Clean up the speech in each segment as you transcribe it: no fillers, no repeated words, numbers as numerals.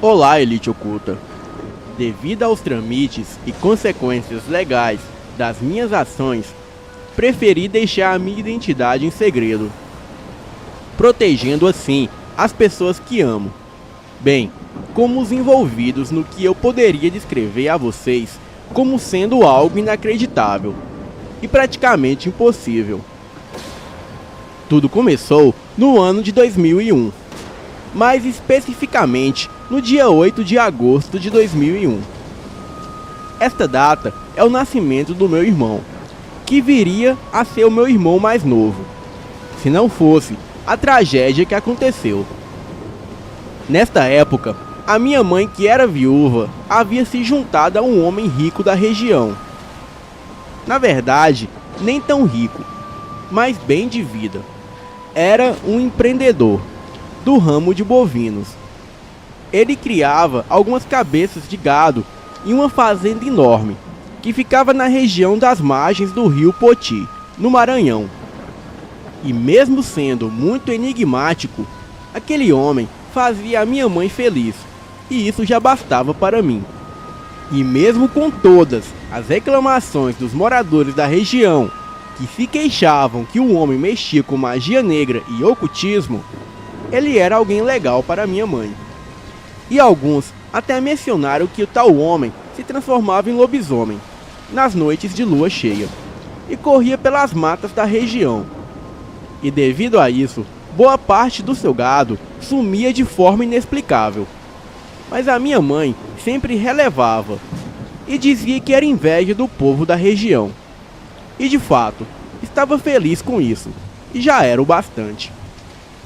Olá, elite oculta. Devido aos trâmites e consequências legais das minhas ações, preferi deixar a minha identidade em segredo, protegendo assim as pessoas que amo, bem como os envolvidos no que eu poderia descrever a vocês como sendo algo inacreditável e praticamente impossível. Tudo começou no ano de 2001, mais especificamente no dia 8 de agosto de 2001. Esta data é o nascimento do meu irmão, que viria a ser o meu irmão mais novo, se não fosse a tragédia que aconteceu. Nesta época, a minha mãe, que era viúva, havia se juntado a um homem rico da região. Na verdade, nem tão rico, mas bem de vida. Era um empreendedor do ramo de bovinos. Ele criava algumas cabeças de gado em uma fazenda enorme, que ficava na região das margens do rio Poti, no Maranhão. E mesmo sendo muito enigmático, aquele homem fazia a minha mãe feliz, e isso já bastava para mim. E mesmo com todas as reclamações dos moradores da região, que se queixavam que o homem mexia com magia negra e ocultismo, ele era alguém legal para minha mãe. E alguns até mencionaram que o tal homem se transformava em lobisomem nas noites de lua cheia e corria pelas matas da região. E devido a isso, boa parte do seu gado sumia de forma inexplicável. Mas a minha mãe sempre relevava e dizia que era inveja do povo da região. E de fato, estava feliz com isso, e já era o bastante.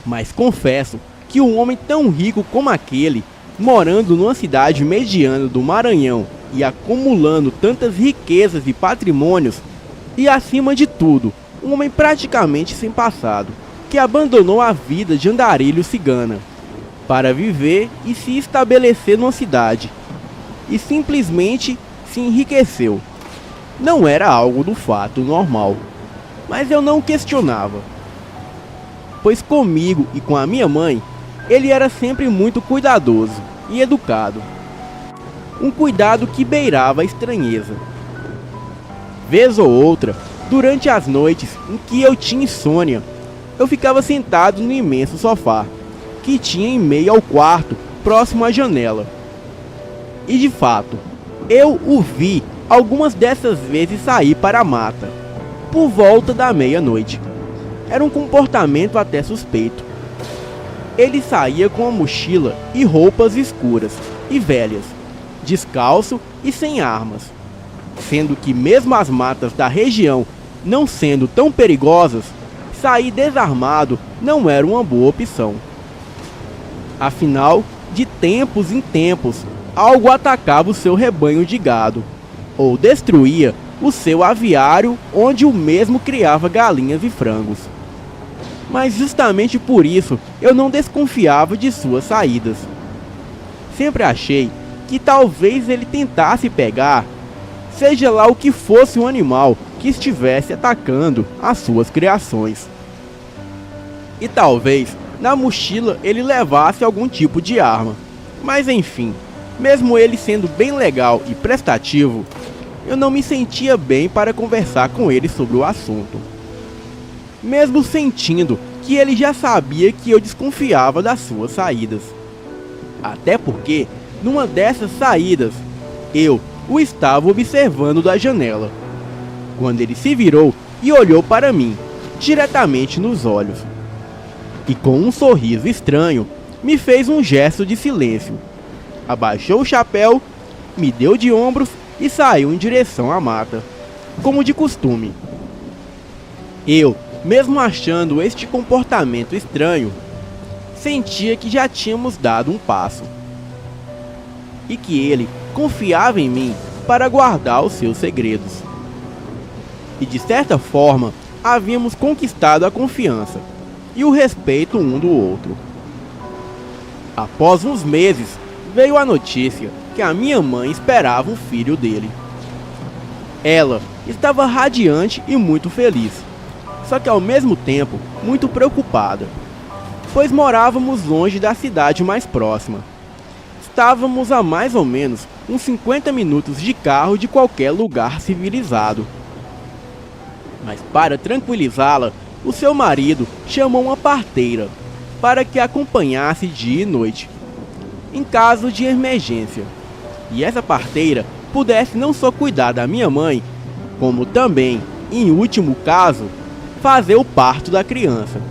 Mas confesso que um homem tão rico como aquele, morando numa cidade mediana do Maranhão e acumulando tantas riquezas e patrimônios, e acima de tudo, um homem praticamente sem passado, que abandonou a vida de andarilho cigana para viver e se estabelecer numa cidade, e simplesmente se enriqueceu. Não era algo do fato normal, mas eu não questionava, pois comigo e com a minha mãe, ele era sempre muito cuidadoso e educado. Um cuidado que beirava a estranheza. Vez ou outra, durante as noites em que eu tinha insônia, eu ficava sentado no imenso sofá, que tinha em meio ao quarto, próximo à janela. E de fato, eu o vi algumas dessas vezes sair para a mata, por volta da meia-noite. Era um comportamento até suspeito. Ele saía com a mochila e roupas escuras e velhas, descalço e sem armas, sendo que mesmo as matas da região não sendo tão perigosas, sair desarmado não era uma boa opção. Afinal, de tempos em tempos, algo atacava o seu rebanho de gado, ou destruía o seu aviário onde o mesmo criava galinhas e frangos. Mas justamente por isso eu não desconfiava de suas saídas. Sempre achei que talvez ele tentasse pegar, seja lá o que fosse um animal que estivesse atacando as suas criações. E talvez na mochila ele levasse algum tipo de arma. Mas enfim, mesmo ele sendo bem legal e prestativo, eu não me sentia bem para conversar com ele sobre o assunto. Mesmo sentindo que ele já sabia que eu desconfiava das suas saídas. Até porque, numa dessas saídas, eu o estava observando da janela, quando ele se virou e olhou para mim, diretamente nos olhos. E com um sorriso estranho, me fez um gesto de silêncio. Abaixou o chapéu, me deu de ombros e saiu em direção à mata, como de costume. Eu, mesmo achando este comportamento estranho, sentia que já tínhamos dado um passo, e que ele confiava em mim para guardar os seus segredos. E de certa forma, havíamos conquistado a confiança e o respeito um do outro. Após uns meses, veio a notícia que a minha mãe esperava um filho dele. Ela estava radiante e muito feliz, só que ao mesmo tempo muito preocupada, pois morávamos longe da cidade mais próxima, Estávamos a mais ou menos uns 50 minutos de carro de qualquer lugar civilizado. Mas para tranquilizá-la, o seu marido chamou uma parteira para que a acompanhasse dia e noite, em caso de emergência. E essa parteira pudesse não só cuidar da minha mãe, como também, em último caso, fazer o parto da criança.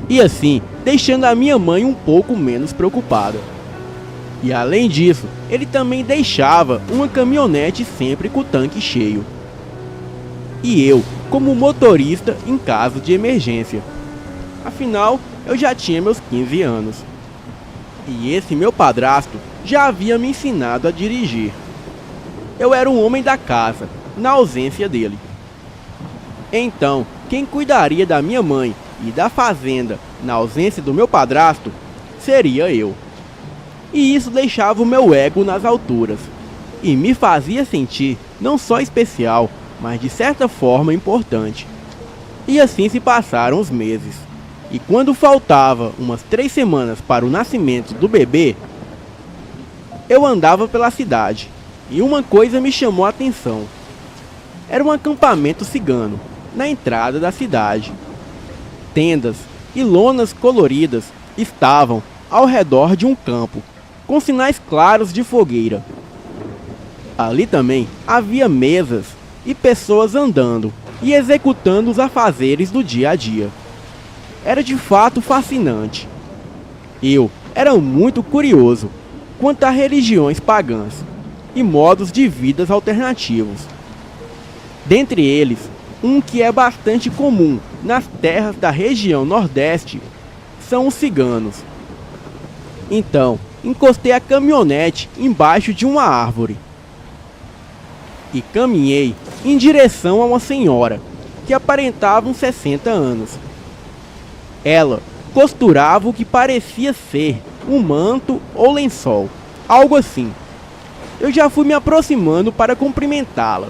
E assim, deixando a minha mãe um pouco menos preocupada. E além disso, ele também deixava uma caminhonete sempre com o tanque cheio. E eu, como motorista em caso de emergência. Afinal, eu já tinha meus 15 anos. E esse meu padrasto já havia me ensinado a dirigir. Eu era um homem da casa, na ausência dele. Então, quem cuidaria da minha mãe e da fazenda na ausência do meu padrasto seria eu. E isso deixava o meu ego nas alturas e me fazia sentir não só especial, mas de certa forma importante. E assim se passaram os meses. E quando faltava umas 3 semanas para o nascimento do bebê, eu andava pela cidade e uma coisa me chamou a atenção. Era um acampamento cigano na entrada da cidade. Tendas e lonas coloridas estavam ao redor de um campo, com sinais claros de fogueira. Ali também havia mesas e pessoas andando e executando os afazeres do dia a dia. Era de fato fascinante. Eu era muito curioso quanto a religiões pagãs e modos de vidas alternativos. Dentre eles, um que é bastante comum nas terras da região Nordeste são os ciganos. Então, encostei a caminhonete embaixo de uma árvore e caminhei em direção a uma senhora que aparentava uns 60 anos. Ela costurava o que parecia ser um manto ou lençol, algo assim. Eu já fui me aproximando para cumprimentá-la.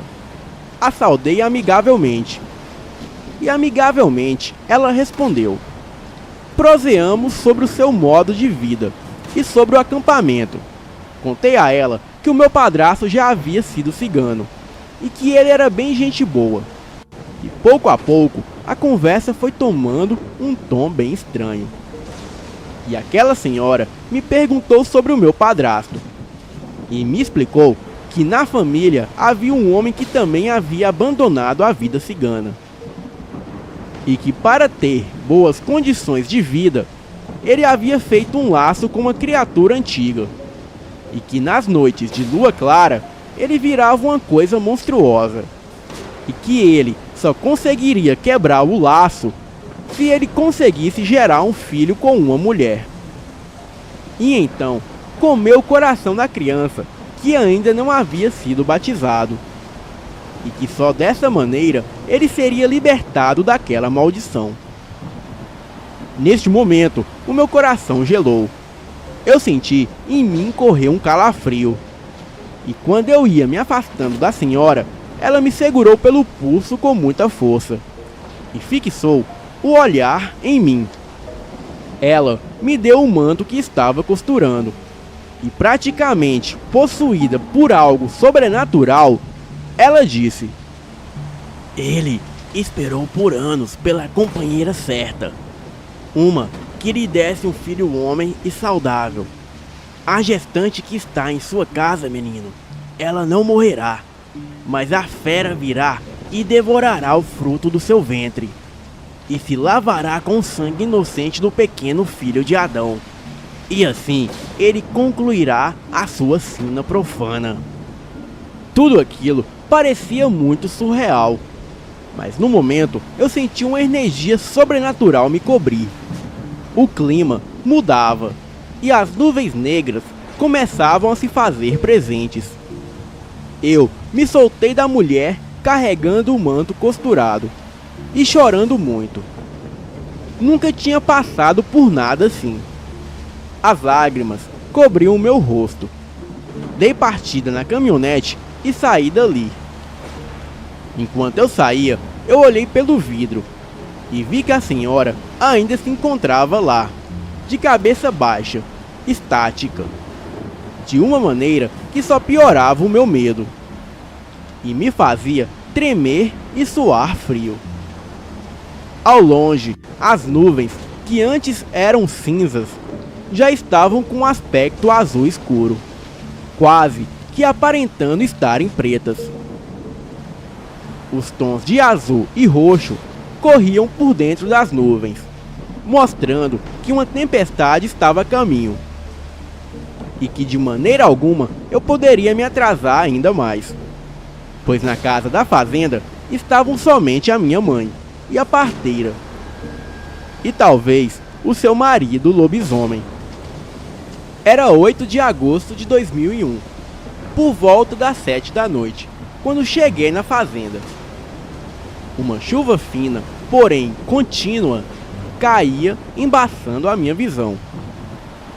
A saudei amigavelmente. E amigavelmente ela respondeu. Proseamos sobre o seu modo de vida e sobre o acampamento. Contei a ela que o meu padrasto já havia sido cigano e que ele era bem gente boa. E pouco a pouco a conversa foi tomando um tom bem estranho. E aquela senhora me perguntou sobre o meu padrasto e me explicou que na família havia um homem que também havia abandonado a vida cigana e que para ter boas condições de vida, ele havia feito um laço com uma criatura antiga e que nas noites de lua clara ele virava uma coisa monstruosa e que ele só conseguiria quebrar o laço se ele conseguisse gerar um filho com uma mulher. E então comeu o coração da criança que ainda não havia sido batizado, e que só dessa maneira ele seria libertado daquela maldição. Neste momento, o meu coração gelou. Eu senti em mim correr um calafrio, e quando eu ia me afastando da senhora, ela me segurou pelo pulso com muita força, e fixou o olhar em mim. Ela me deu o manto que estava costurando, e praticamente possuída por algo sobrenatural, ela disse: ele esperou por anos pela companheira certa, uma que lhe desse um filho homem e saudável. A gestante que está em sua casa, menino, ela não morrerá, mas a fera virá e devorará o fruto do seu ventre, e se lavará com o sangue inocente do pequeno filho de Adão. E assim ele concluirá a sua sina profana. Tudo aquilo parecia muito surreal, mas no momento eu senti uma energia sobrenatural me cobrir. O clima mudava e as nuvens negras começavam a se fazer presentes. Eu me soltei da mulher carregando o manto costurado e chorando muito. Nunca tinha passado por nada assim. As lágrimas cobriam o meu rosto. Dei partida na caminhonete e saí dali. Enquanto eu saía, eu olhei pelo vidro e vi que a senhora ainda se encontrava lá, de cabeça baixa, estática, de uma maneira que só piorava o meu medo e me fazia tremer e suar frio. Ao longe, as nuvens, que antes eram cinzas, já estavam com um aspecto azul escuro, quase que aparentando estarem pretas. Os tons de azul e roxo corriam por dentro das nuvens, mostrando que uma tempestade estava a caminho e que de maneira alguma eu poderia me atrasar ainda mais, pois na casa da fazenda estavam somente a minha mãe e a parteira, e talvez o seu marido lobisomem. Era 8 de agosto de 2001, por volta das 7 da noite, quando cheguei na fazenda. Uma chuva fina, porém contínua, caía embaçando a minha visão.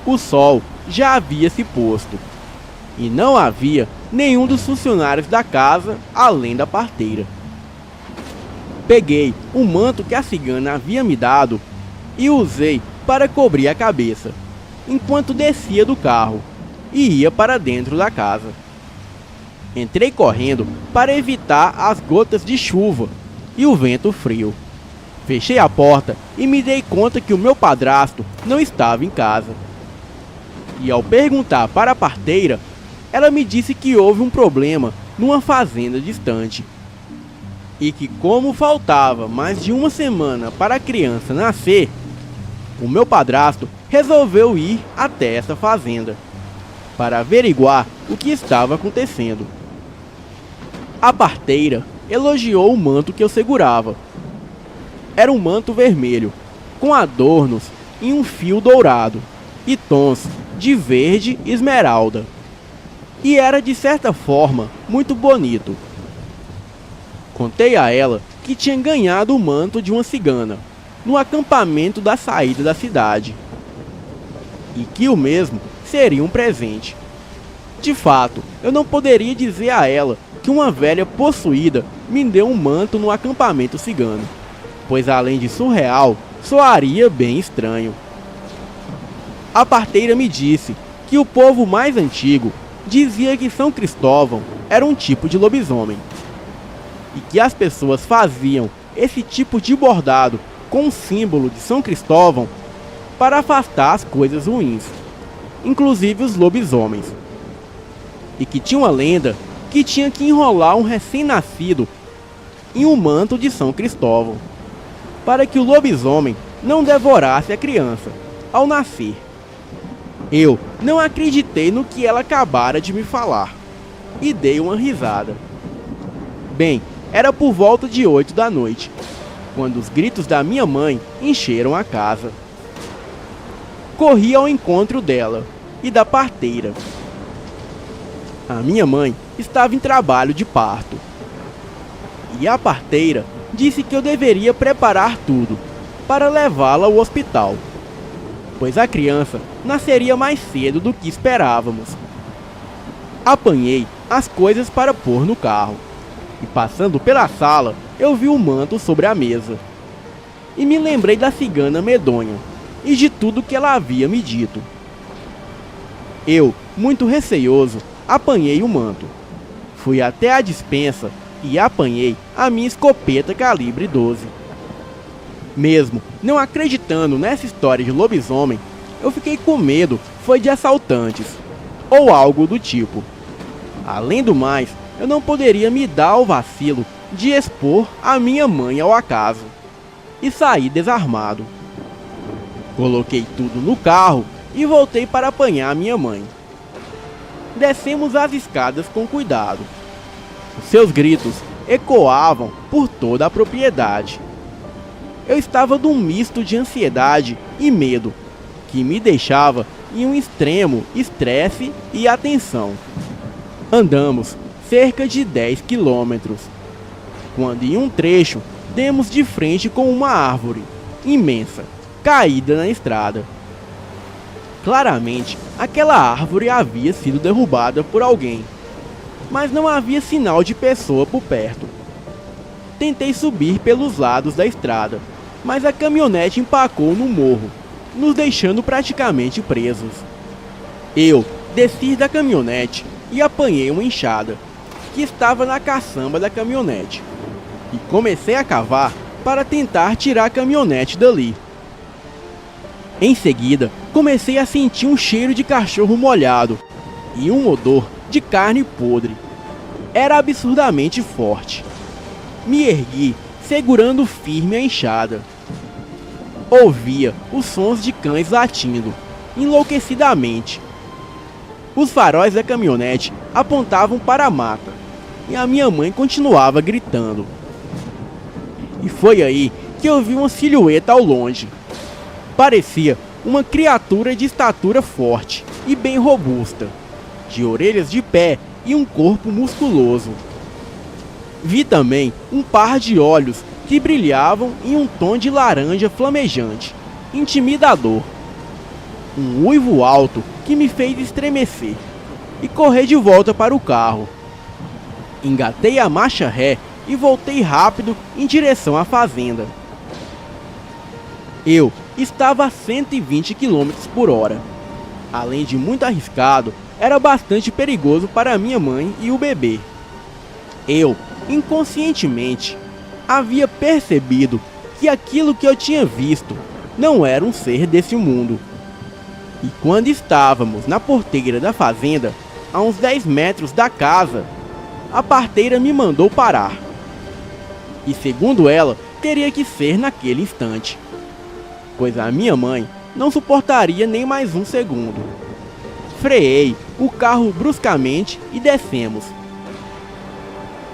O sol já havia se posto, e não havia nenhum dos funcionários da casa além da parteira. Peguei o manto que a cigana havia me dado e usei para cobrir a cabeça, enquanto descia do carro e ia para dentro da casa. Entrei correndo para evitar as gotas de chuva e o vento frio. Fechei a porta e me dei conta que o meu padrasto não estava em casa. E ao perguntar para a parteira, ela me disse que houve um problema numa fazenda distante. E que, como faltava mais de uma semana para a criança nascer, o meu padrasto resolveu ir até essa fazenda para averiguar o que estava acontecendo. A parteira elogiou o manto que eu segurava. Era um manto vermelho, com adornos em um fio dourado e tons de verde esmeralda. E era de certa forma muito bonito. Contei a ela que tinha ganhado o manto de uma cigana no acampamento da saída da cidade e que o mesmo seria um presente. De fato, eu não poderia dizer a ela que uma velha possuída me deu um manto no acampamento cigano, pois além de surreal, soaria bem estranho. A parteira me disse que o povo mais antigo dizia que São Cristóvão era um tipo de lobisomem e que as pessoas faziam esse tipo de bordado com o símbolo de São Cristóvão para afastar as coisas ruins, inclusive os lobisomens, e que tinha uma lenda que tinha que enrolar um recém-nascido em um manto de São Cristóvão para que o lobisomem não devorasse a criança ao nascer. Eu não acreditei no que ela acabara de me falar e dei uma risada. Bem, era por volta de 8 da noite, quando os gritos da minha mãe encheram a casa. Corri ao encontro dela e da parteira. A minha mãe estava em trabalho de parto e a parteira disse que eu deveria preparar tudo para levá-la ao hospital, pois a criança nasceria mais cedo do que esperávamos. Apanhei as coisas para pôr no carro e, passando pela sala, eu vi o manto sobre a mesa e me lembrei da cigana medonha e de tudo que ela havia me dito. Eu, muito receoso, apanhei o manto. Fui até a despensa e apanhei a minha escopeta calibre 12. Mesmo não acreditando nessa história de lobisomem, eu fiquei com medo foi de assaltantes ou algo do tipo. Além do mais, eu não poderia me dar ao vacilo de expor a minha mãe ao acaso e saí desarmado. Coloquei tudo no carro e voltei para apanhar minha mãe. Descemos as escadas com cuidado. Os seus gritos ecoavam por toda a propriedade. Eu estava num misto de ansiedade e medo, que me deixava em um extremo estresse e atenção. Andamos cerca de 10 quilômetros, quando em um trecho demos de frente com uma árvore imensa, caída na estrada. Claramente, aquela árvore havia sido derrubada por alguém, mas não havia sinal de pessoa por perto. Tentei subir pelos lados da estrada, mas a caminhonete empacou no morro, nos deixando praticamente presos. Eu Desci da caminhonete e apanhei uma enxada, que estava na caçamba da caminhonete, e comecei a cavar para tentar tirar a caminhonete dali. Em seguida, comecei a sentir um cheiro de cachorro molhado e um odor de carne podre. Era absurdamente forte. Me ergui, segurando firme a enxada. Ouvia os sons de cães latindo, enlouquecidamente. Os faróis da caminhonete apontavam para a mata, e a minha mãe continuava gritando. E foi aí que eu vi uma silhueta ao longe. Parecia uma criatura de estatura forte e bem robusta, de orelhas de pé e um corpo musculoso. Vi também um par de olhos que brilhavam em um tom de laranja flamejante, intimidador. Um uivo alto que me fez estremecer e correr de volta para o carro. Engatei a marcha ré e voltei rápido em direção à fazenda. Eu estava a 120 km por hora. Além de muito arriscado, era bastante perigoso para minha mãe e o bebê. Eu, inconscientemente, havia percebido que aquilo que eu tinha visto não era um ser desse mundo. E quando estávamos na porteira da fazenda, a uns 10 metros da casa, a parteira me mandou parar. E segundo ela, teria que ser naquele instante, pois a minha mãe não suportaria nem mais um segundo. Freiei o carro bruscamente e descemos.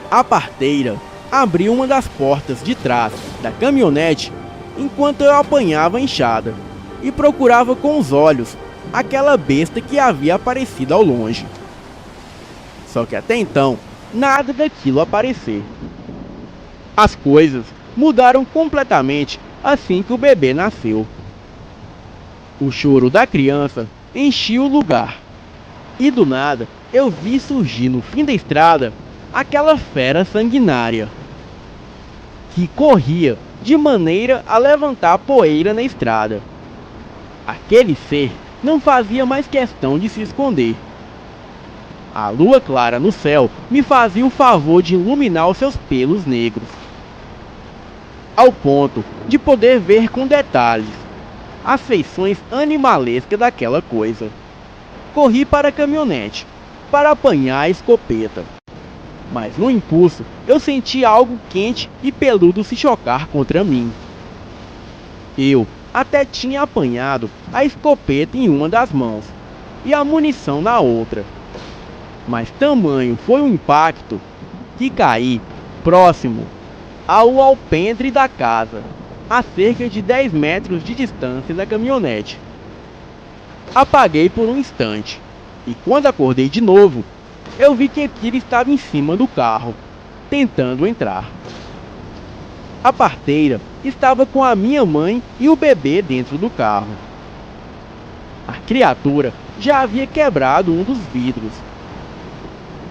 A parteira abriu uma das portas de trás da caminhonete enquanto eu apanhava a enxada e procurava com os olhos aquela besta que havia aparecido ao longe. Só que até então, nada daquilo aparecer. As coisas mudaram completamente assim que o bebê nasceu. O choro da criança enchia o lugar. E do nada, eu vi surgir no fim da estrada aquela fera sanguinária, que corria de maneira a levantar poeira na estrada. Aquele ser não fazia mais questão de se esconder. A lua clara no céu me fazia o favor de iluminar os seus pelos negros, ao ponto de poder ver com detalhes as feições animalescas daquela coisa. Corri para a caminhonete, para apanhar a escopeta. Mas no impulso, eu senti algo quente e peludo se chocar contra mim. Eu até tinha apanhado a escopeta em uma das mãos e a munição na outra. Mas tamanho foi o impacto que caí próximo ao alpendre da casa, a cerca de 10 metros de distância da caminhonete. Apaguei por um instante, e quando acordei de novo, eu vi que aquilo estava em cima do carro, tentando entrar. A parteira estava com a minha mãe e o bebê dentro do carro. A criatura já havia quebrado um dos vidros.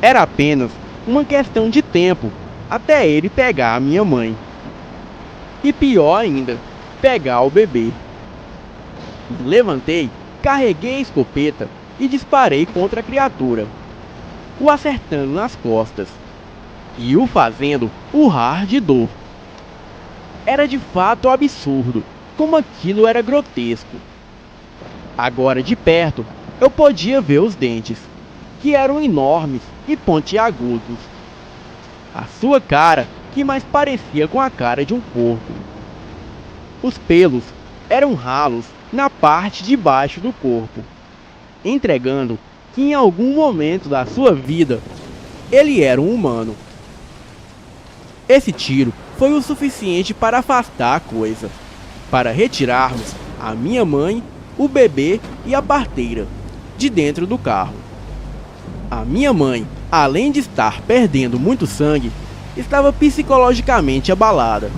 Era apenas uma questão de tempo até ele pegar a minha mãe. E pior ainda, pegar o bebê. Me levantei, carreguei a escopeta e disparei contra a criatura, o acertando nas costas e o fazendo urrar de dor. Era de fato absurdo, como aquilo era grotesco. Agora de perto, eu podia ver os dentes, que eram enormes e pontiagudos. A sua cara, que mais parecia com a cara de um porco. Os pelos eram ralos na parte de baixo do corpo, entregando que em algum momento da sua vida, ele era um humano. Esse tiro foi o suficiente para afastar a coisa, para retirarmos a minha mãe, o bebê e a parteira de dentro do carro. A minha mãe, além de estar perdendo muito sangue, estava psicologicamente abalada.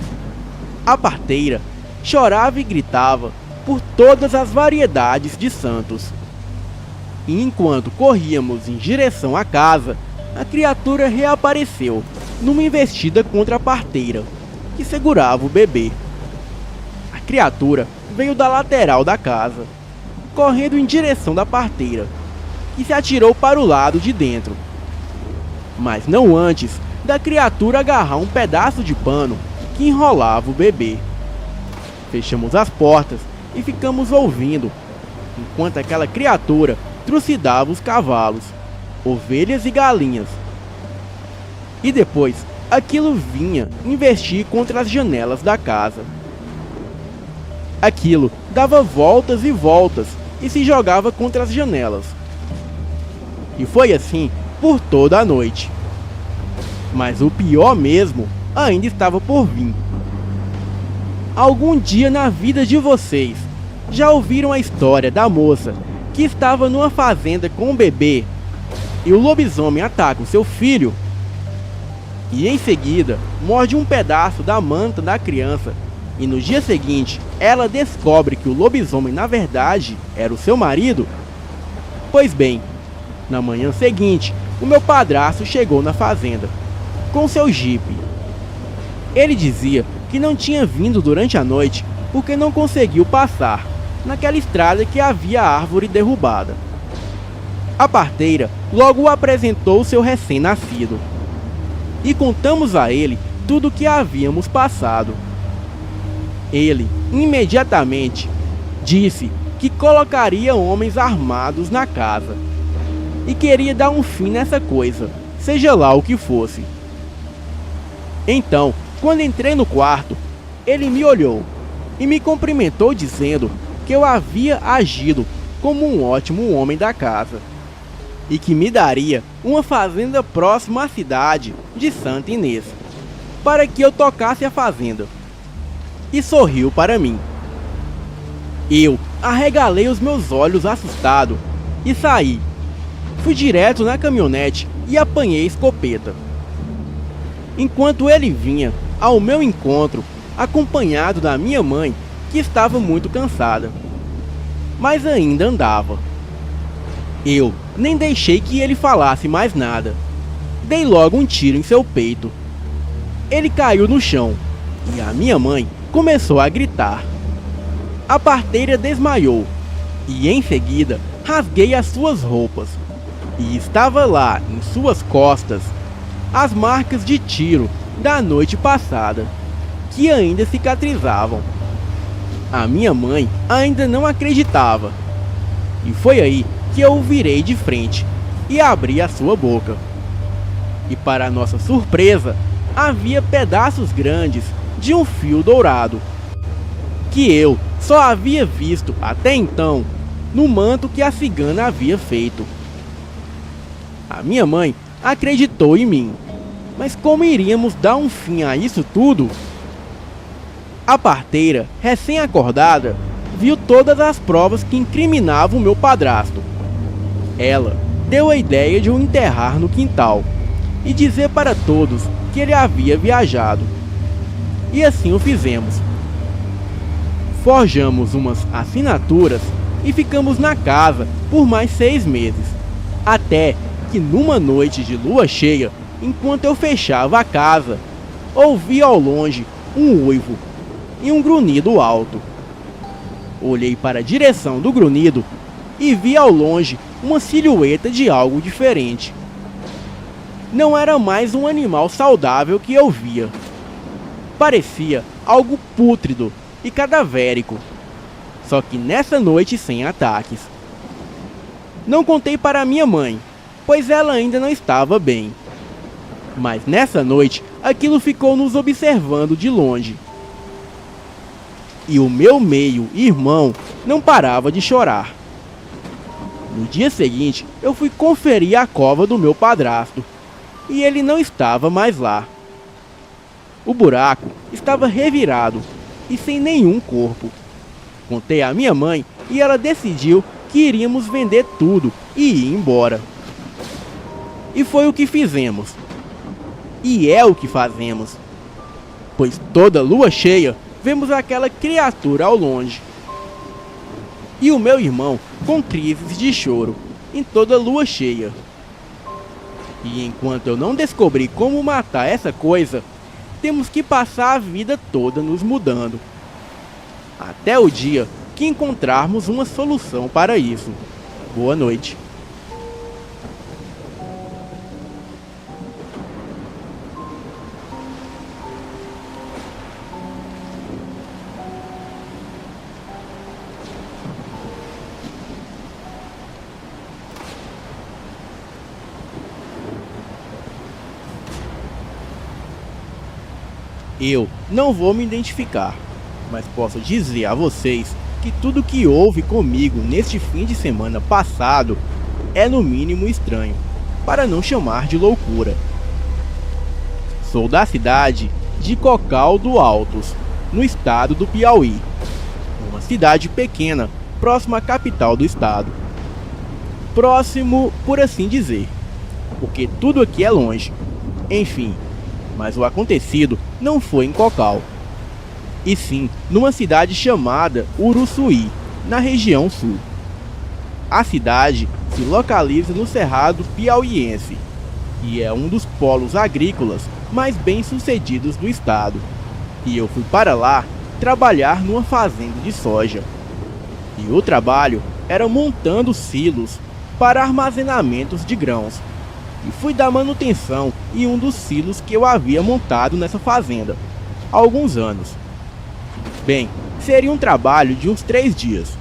A parteira chorava e gritava por todas as variedades de santos. E enquanto corríamos em direção à casa, a criatura reapareceu numa investida contra a parteira, que segurava o bebê. A criatura veio da lateral da casa, correndo em direção da parteira, que e se atirou para o lado de dentro. Mas não antes da criatura agarrar um pedaço de pano que enrolava o bebê. Fechamos as portas e ficamos ouvindo, enquanto aquela criatura trucidava os cavalos, ovelhas e galinhas. E depois, aquilo vinha investir contra as janelas da casa. Aquilo dava voltas e voltas e se jogava contra as janelas. E foi assim por toda a noite. Mas o pior mesmo ainda estava por vir. Algum dia na vida de vocês já ouviram a história da moça que estava numa fazenda com um bebê e o lobisomem ataca o seu filho? E em seguida morde um pedaço da manta da criança, e no dia seguinte ela descobre que o lobisomem na verdade era o seu marido? Pois bem, na manhã seguinte o meu padrasto chegou na fazenda com seu jipe. Ele dizia que não tinha vindo durante a noite porque não conseguiu passar naquela estrada que havia árvore derrubada. A parteira logo o apresentou seu recém-nascido e contamos a ele tudo o que havíamos passado. Ele imediatamente disse que colocaria homens armados na casa e queria dar um fim nessa coisa, seja lá o que fosse. Então, quando entrei no quarto, ele me olhou e me cumprimentou dizendo que eu havia agido como um ótimo homem da casa e que me daria uma fazenda próxima à cidade de Santa Inês, para que eu tocasse a fazenda. E sorriu para mim. Eu arregalei os meus olhos assustado e saí. Fui direto na caminhonete e apanhei a escopeta. Enquanto ele vinha ao meu encontro, acompanhado da minha mãe, que estava muito cansada, mas ainda andava. Eu nem deixei que ele falasse mais nada. Dei logo um tiro em seu peito. Ele caiu no chão e a minha mãe começou a gritar. A parteira desmaiou e em seguida rasguei as suas roupas e estava lá em suas costas as marcas de tiro da noite passada, que ainda cicatrizavam. A minha mãe ainda não acreditava e foi aí que eu o virei de frente e abri a sua boca. E para nossa surpresa, havia pedaços grandes de um fio dourado, que eu só havia visto até então no manto que a cigana havia feito. A minha mãe acreditou em mim, mas como iríamos dar um fim a isso tudo? A parteira, recém-acordada, viu todas as provas que incriminavam o meu padrasto. Ela deu a ideia de o enterrar no quintal e dizer para todos que ele havia viajado. E assim o fizemos. Forjamos umas assinaturas e ficamos na casa por mais 6 meses, até que numa noite de lua cheia, enquanto eu fechava a casa, ouvi ao longe um uivo e um grunhido alto. Olhei para a direção do grunhido e vi ao longe uma silhueta de algo diferente. Não era mais um animal saudável que eu via. Parecia algo pútrido e cadavérico, só que nessa noite sem ataques. Não contei para minha mãe, pois ela ainda não estava bem. Mas nessa noite aquilo ficou nos observando de longe. E o meu meio-irmão não parava de chorar. No dia seguinte, eu fui conferir a cova do meu padrasto, e ele não estava mais lá. O buraco estava revirado e sem nenhum corpo. Contei à minha mãe e ela decidiu que iríamos vender tudo e ir embora. E foi o que fizemos. E é o que fazemos, pois toda lua cheia vemos aquela criatura ao longe. E o meu irmão com crises de choro em toda lua cheia. E enquanto eu não descobri como matar essa coisa, temos que passar a vida toda nos mudando, até o dia que encontrarmos uma solução para isso. Boa noite. Eu não vou me identificar, mas posso dizer a vocês que tudo que houve comigo neste fim de semana passado é no mínimo estranho, para não chamar de loucura. Sou da cidade de Cocal do Altos, no estado do Piauí, uma cidade pequena, próxima à capital do estado. Próximo, por assim dizer, porque tudo aqui é longe. Enfim, mas o acontecido não foi em Cocal, e sim numa cidade chamada Uruçuí, na região sul. A cidade se localiza no Cerrado Piauiense e é um dos polos agrícolas mais bem-sucedidos do estado. E eu fui para lá trabalhar numa fazenda de soja. E o trabalho era montando silos para armazenamentos de grãos. E fui dar manutenção em um dos silos que eu havia montado nessa fazenda há alguns anos. Bem, seria um trabalho de uns 3 dias,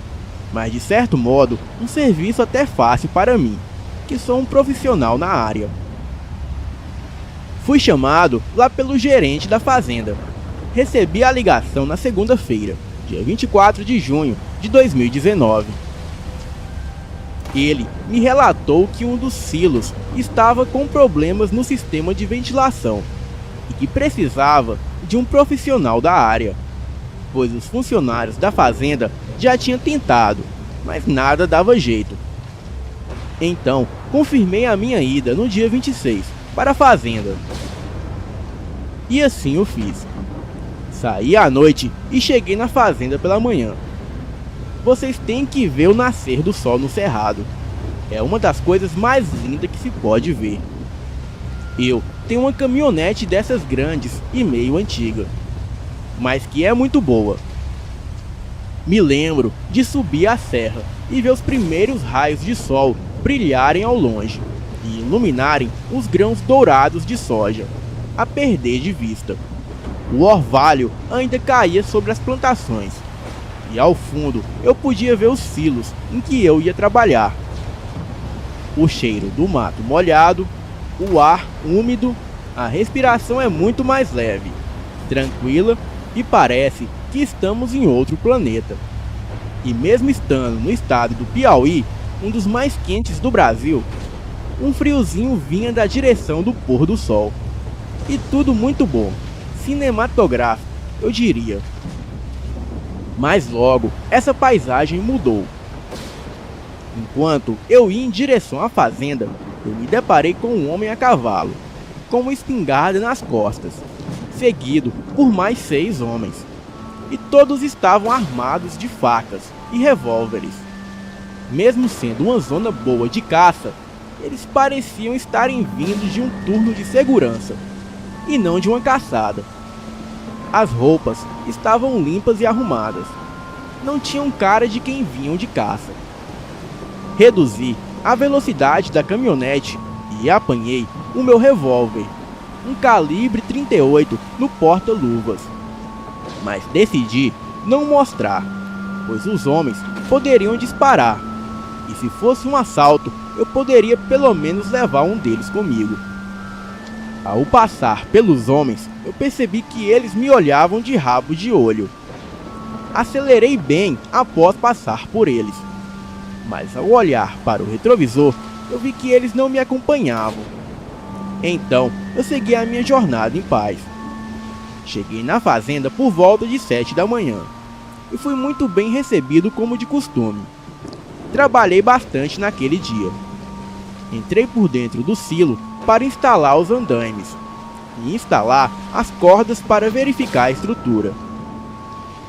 mas de certo modo um serviço até fácil para mim, que sou um profissional na área. Fui chamado lá pelo gerente da fazenda. Recebi a ligação na segunda-feira, dia 24 de junho de 2019. Ele me relatou que um dos silos estava com problemas no sistema de ventilação e que precisava de um profissional da área, pois os funcionários da fazenda já tinham tentado, mas nada dava jeito. Então, confirmei a minha ida no dia 26 para a fazenda. E assim eu fiz. Saí à noite e cheguei na fazenda pela manhã. Vocês têm que ver o nascer do sol no cerrado. É uma das coisas mais lindas que se pode ver. Eu tenho uma caminhonete dessas grandes e meio antiga, mas que é muito boa. Me lembro de subir a serra e ver os primeiros raios de sol brilharem ao longe e iluminarem os grãos dourados de soja, a perder de vista. O orvalho ainda caía sobre as plantações, e ao fundo eu podia ver os silos em que eu ia trabalhar. O cheiro do mato molhado, o ar úmido, a respiração é muito mais leve, tranquila e parece que estamos em outro planeta. E mesmo estando no estado do Piauí, um dos mais quentes do Brasil, um friozinho vinha da direção do pôr do sol. E tudo muito bom, cinematográfico, eu diria. Mas logo, essa paisagem mudou. Enquanto eu ia em direção à fazenda, eu me deparei com um homem a cavalo, com uma espingarda nas costas, seguido por mais 6 homens. E todos estavam armados de facas e revólveres. Mesmo sendo uma zona boa de caça, eles pareciam estarem vindos de um turno de segurança, e não de uma caçada. As roupas estavam limpas e arrumadas. Não tinham cara de quem vinham de caça. Reduzi a velocidade da caminhonete e apanhei o meu revólver, um calibre 38 no porta-luvas. Mas decidi não mostrar, pois os homens poderiam disparar, e se fosse um assalto, eu poderia pelo menos levar um deles comigo. Ao passar pelos homens, eu percebi que eles me olhavam de rabo de olho. Acelerei bem após passar por eles, mas ao olhar para o retrovisor, eu vi que eles não me acompanhavam. Então, eu segui a minha jornada em paz. Cheguei na fazenda por volta de 7 da manhã, e fui muito bem recebido como de costume. Trabalhei bastante naquele dia. Entrei por dentro do silo para instalar os andaimes e instalar as cordas para verificar a estrutura.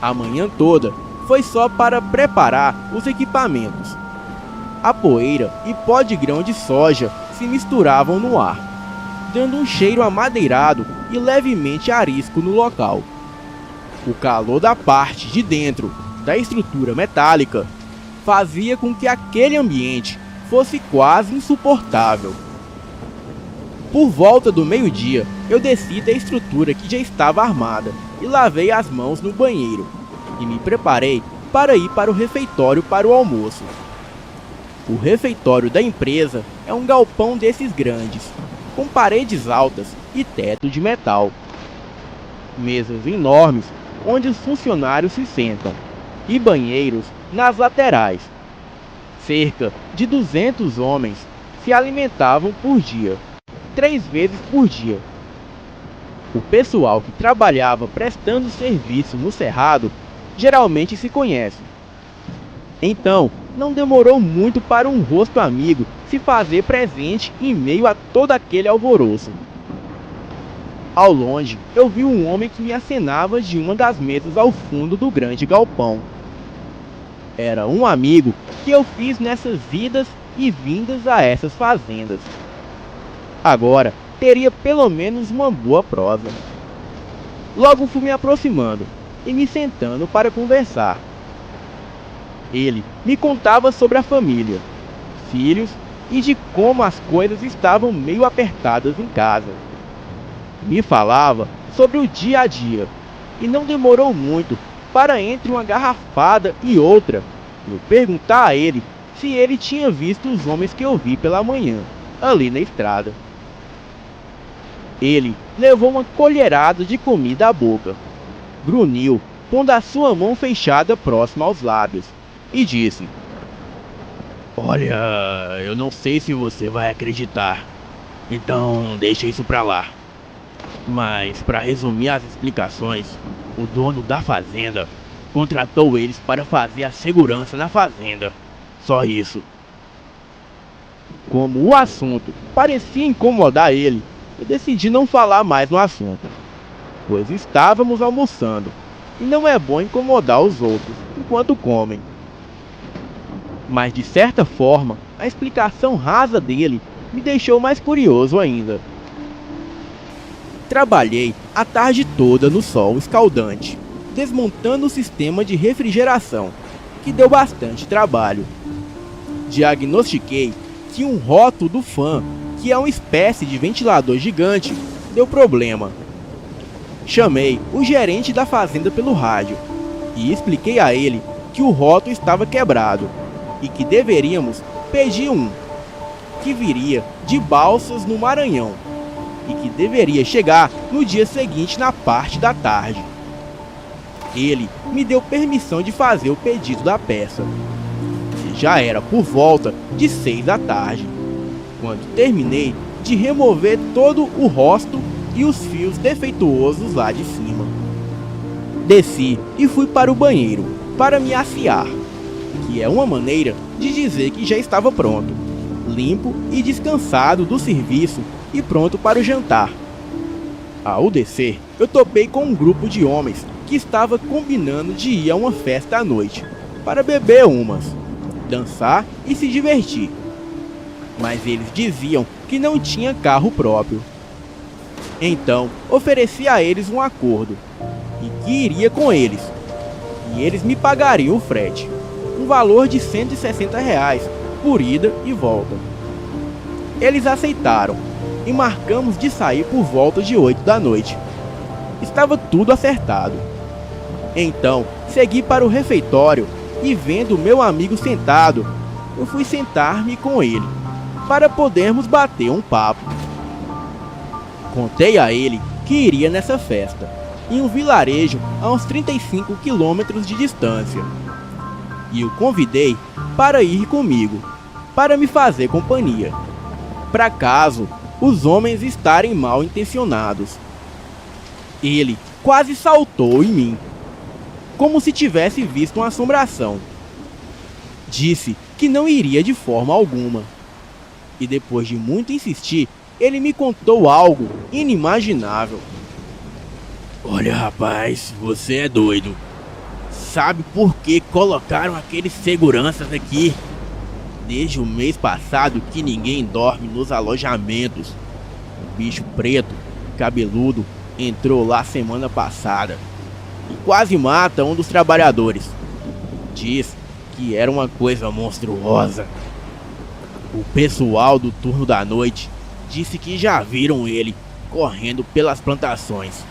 A manhã toda foi só para preparar os equipamentos. A poeira e pó de grão de soja se misturavam no ar, dando um cheiro amadeirado e levemente arisco no local. O calor da parte de dentro da estrutura metálica fazia com que aquele ambiente fosse quase insuportável. Por volta do meio-dia, eu desci da estrutura que já estava armada e lavei as mãos no banheiro e me preparei para ir para o refeitório para o almoço. O refeitório da empresa é um galpão desses grandes, com paredes altas e teto de metal. mesas enormes onde os funcionários se sentam e banheiros nas laterais. Cerca de 200 homens se alimentavam por dia, 3 vezes por dia. O pessoal que trabalhava prestando serviço no cerrado geralmente se conhece. Então, não demorou muito para um rosto amigo se fazer presente em meio a todo aquele alvoroço. Ao longe, eu vi um homem que me acenava de uma das mesas ao fundo do grande galpão. Era um amigo que eu fiz nessas idas e vindas a essas fazendas. Agora, teria pelo menos uma boa prova. Logo fui me aproximando e me sentando para conversar. Ele me contava sobre a família, filhos e de como as coisas estavam meio apertadas em casa. Me falava sobre o dia a dia e não demorou muito para, entre uma garrafada e outra, eu perguntar a ele se ele tinha visto os homens que eu vi pela manhã, ali na estrada. Ele levou uma colherada de comida à boca, grunhiu, pondo a sua mão fechada próxima aos lábios, e disse: "Olha, eu não sei se você vai acreditar, então deixa isso pra lá. Mas, para resumir as explicações, o dono da fazenda contratou eles para fazer a segurança na fazenda. Só isso." Como o assunto parecia incomodar ele, eu decidi não falar mais no assunto, pois estávamos almoçando e não é bom incomodar os outros enquanto comem. Mas de certa forma, a explicação rasa dele me deixou mais curioso ainda. Trabalhei a tarde toda no sol escaldante, desmontando o sistema de refrigeração, que deu bastante trabalho. Diagnostiquei que um rótulo do fan, que é uma espécie de ventilador gigante, deu problema. Chamei o gerente da fazenda pelo rádio e expliquei a ele que o rótulo estava quebrado e que deveríamos pedir um, que viria de Balsas, no Maranhão, e que deveria chegar no dia seguinte na parte da tarde. Ele me deu permissão de fazer o pedido da peça. E já era por volta de 6 da tarde, quando terminei de remover todo o rosto e os fios defeituosos lá de cima. Desci e fui para o banheiro para me aciar, que é uma maneira de dizer que já estava pronto, limpo e descansado do serviço e pronto para o jantar. Ao descer, eu topei com um grupo de homens que estava combinando de ir a uma festa à noite, para beber umas, dançar e se divertir. Mas eles diziam que não tinha carro próprio. Então, ofereci a eles um acordo, e que iria com eles, e eles me pagariam o frete, um valor de R$ 160 por ida e volta. Eles aceitaram, e marcamos de sair por volta de 8 da noite. Estava tudo acertado. Então, segui para o refeitório e, vendo meu amigo sentado, eu fui sentar-me com ele, para podermos bater um papo. Contei a ele que iria nessa festa, em um vilarejo a uns 35 quilômetros de distância, e o convidei para ir comigo, para me fazer companhia, para caso os homens estarem mal intencionados. Ele quase saltou em mim, como se tivesse visto uma assombração. Disse que não iria de forma alguma. E depois de muito insistir, ele me contou algo inimaginável. "Olha, rapaz, você é doido. Sabe por que colocaram aqueles seguranças aqui? Desde o mês passado que ninguém dorme nos alojamentos. Um bicho preto, cabeludo, entrou lá semana passada e quase mata um dos trabalhadores. Diz que era uma coisa monstruosa. O pessoal do turno da noite disse que já viram ele correndo pelas plantações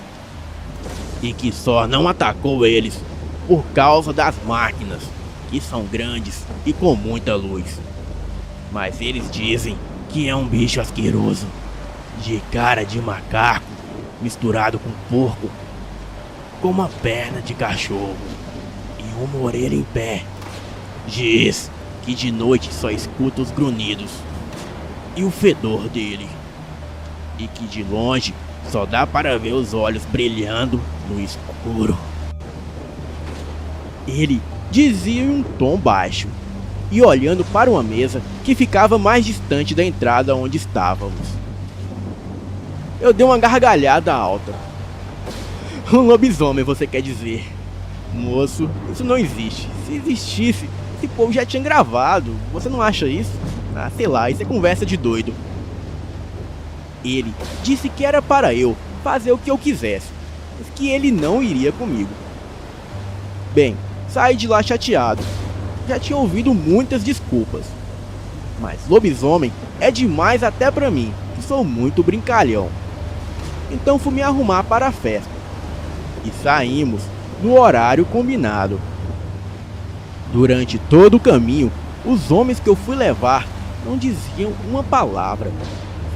e que só não atacou eles por causa das máquinas, que são grandes e com muita luz. Mas eles dizem que é um bicho asqueroso, de cara de macaco, misturado com porco, com uma perna de cachorro e uma orelha em pé. Diz que de noite só escuta os grunhidos e o fedor dele, e que de longe só dá para ver os olhos brilhando no escuro. Ele dizia em um tom baixo e olhando para uma mesa que ficava mais distante da entrada onde estávamos. Eu dei uma gargalhada alta. Um lobisomem, você quer dizer? Moço, isso não existe. Se existisse, esse povo já tinha gravado. Você não acha isso? Ah, sei lá, isso é conversa de doido. Ele disse que era para eu fazer o que eu quisesse, mas que ele não iria comigo. Bem, saí de lá chateado. Já tinha ouvido muitas desculpas. Mas lobisomem é demais até pra mim, que sou muito brincalhão. Então fui me arrumar para a festa. E saímos no horário combinado. Durante todo o caminho, os homens que eu fui levar não diziam uma palavra.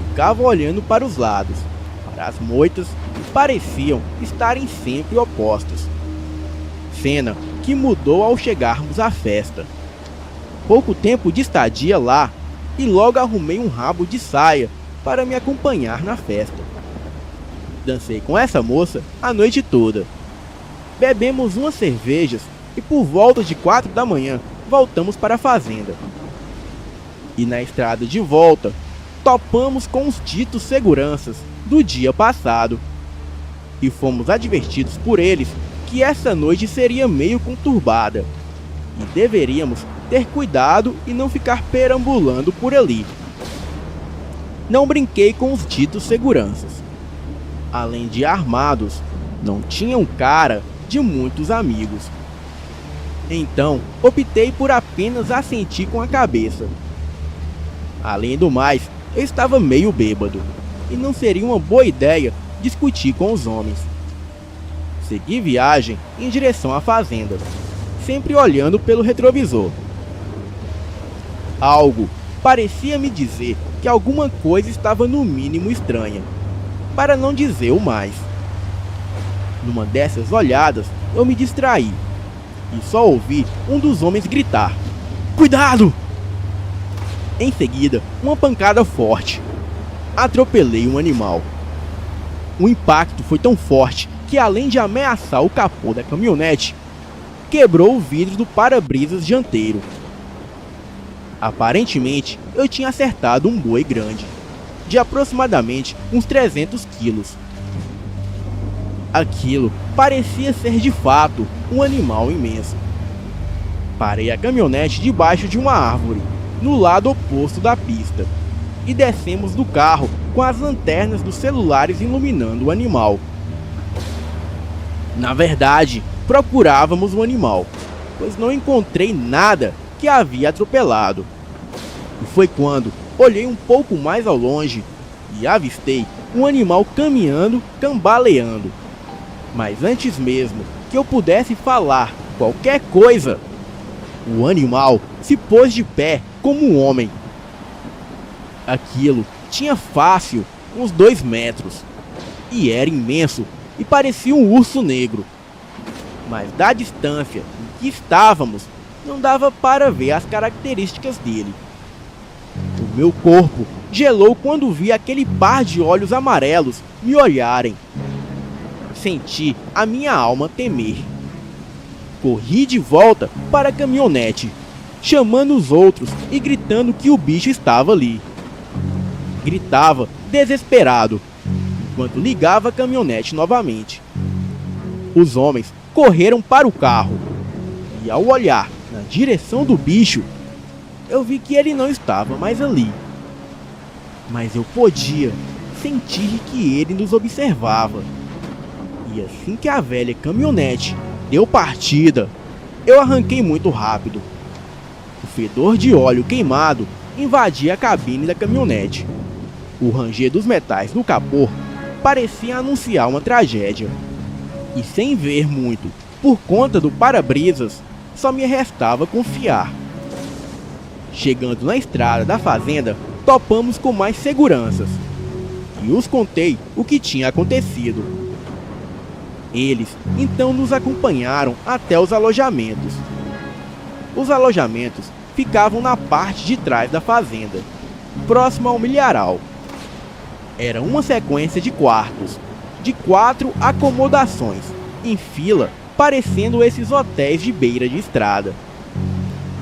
Ficavam olhando para os lados, para as moitas, e pareciam estarem sempre opostos. Cena que mudou ao chegarmos à festa. Pouco tempo de estadia lá, e logo arrumei um rabo de saia para me acompanhar na festa. Dancei com essa moça a noite toda. Bebemos umas cervejas e por volta de 4 da manhã voltamos para a fazenda. E na estrada de volta, topamos com os ditos seguranças do dia passado. E fomos advertidos por eles que essa noite seria meio conturbada. E deveríamos ter cuidado e não ficar perambulando por ali. Não brinquei com os ditos seguranças. Além de armados, não tinham cara de muitos amigos. Então, optei por apenas assentir com a cabeça. Além do mais, eu estava meio bêbado, e não seria uma boa ideia discutir com os homens. Segui viagem em direção à fazenda, sempre olhando pelo retrovisor. Algo parecia me dizer que alguma coisa estava no mínimo estranha, para não dizer o mais. Numa dessas olhadas, eu me distraí e só ouvi um dos homens gritar: "Cuidado!" Em seguida, uma pancada forte. Atropelei um animal. O impacto foi tão forte que, além de ameaçar o capô da caminhonete, quebrou o vidro do para-brisas dianteiro. Aparentemente, eu tinha acertado um boi grande, de aproximadamente uns 300 quilos. Aquilo parecia ser de fato um animal imenso. Parei a caminhonete debaixo de uma árvore, no lado oposto da pista, e descemos do carro com as lanternas dos celulares iluminando o animal. Na verdade, procurávamos o animal, pois não encontrei nada que havia atropelado. E foi quando olhei um pouco mais ao longe e avistei um animal caminhando, cambaleando. Mas antes mesmo que eu pudesse falar qualquer coisa, o animal se pôs de pé como um homem. Aquilo tinha fácil uns 2 metros e era imenso e parecia um urso negro. Mas da distância em que estávamos, não dava para ver as características dele. O meu corpo gelou quando vi aquele par de olhos amarelos me olharem. Senti a minha alma temer. Corri de volta para a caminhonete, chamando os outros e gritando que o bicho estava ali. Gritava desesperado, enquanto ligava a caminhonete novamente. Os homens correram para o carro, e ao olhar na direção do bicho, eu vi que ele não estava mais ali. Mas eu podia sentir que ele nos observava. E assim que a velha caminhonete deu partida, eu arranquei muito rápido. O fedor de óleo queimado invadia a cabine da caminhonete. O ranger dos metais no capô parecia anunciar uma tragédia. E sem ver muito, por conta do para-brisas, só me restava confiar. Chegando na estrada da fazenda, topamos com mais seguranças e os contei o que tinha acontecido. Eles então nos acompanharam até os alojamentos. Os alojamentos ficavam na parte de trás da fazenda, próximo ao milharal. Era uma sequência de quartos, de 4 acomodações, em fila, parecendo esses hotéis de beira de estrada.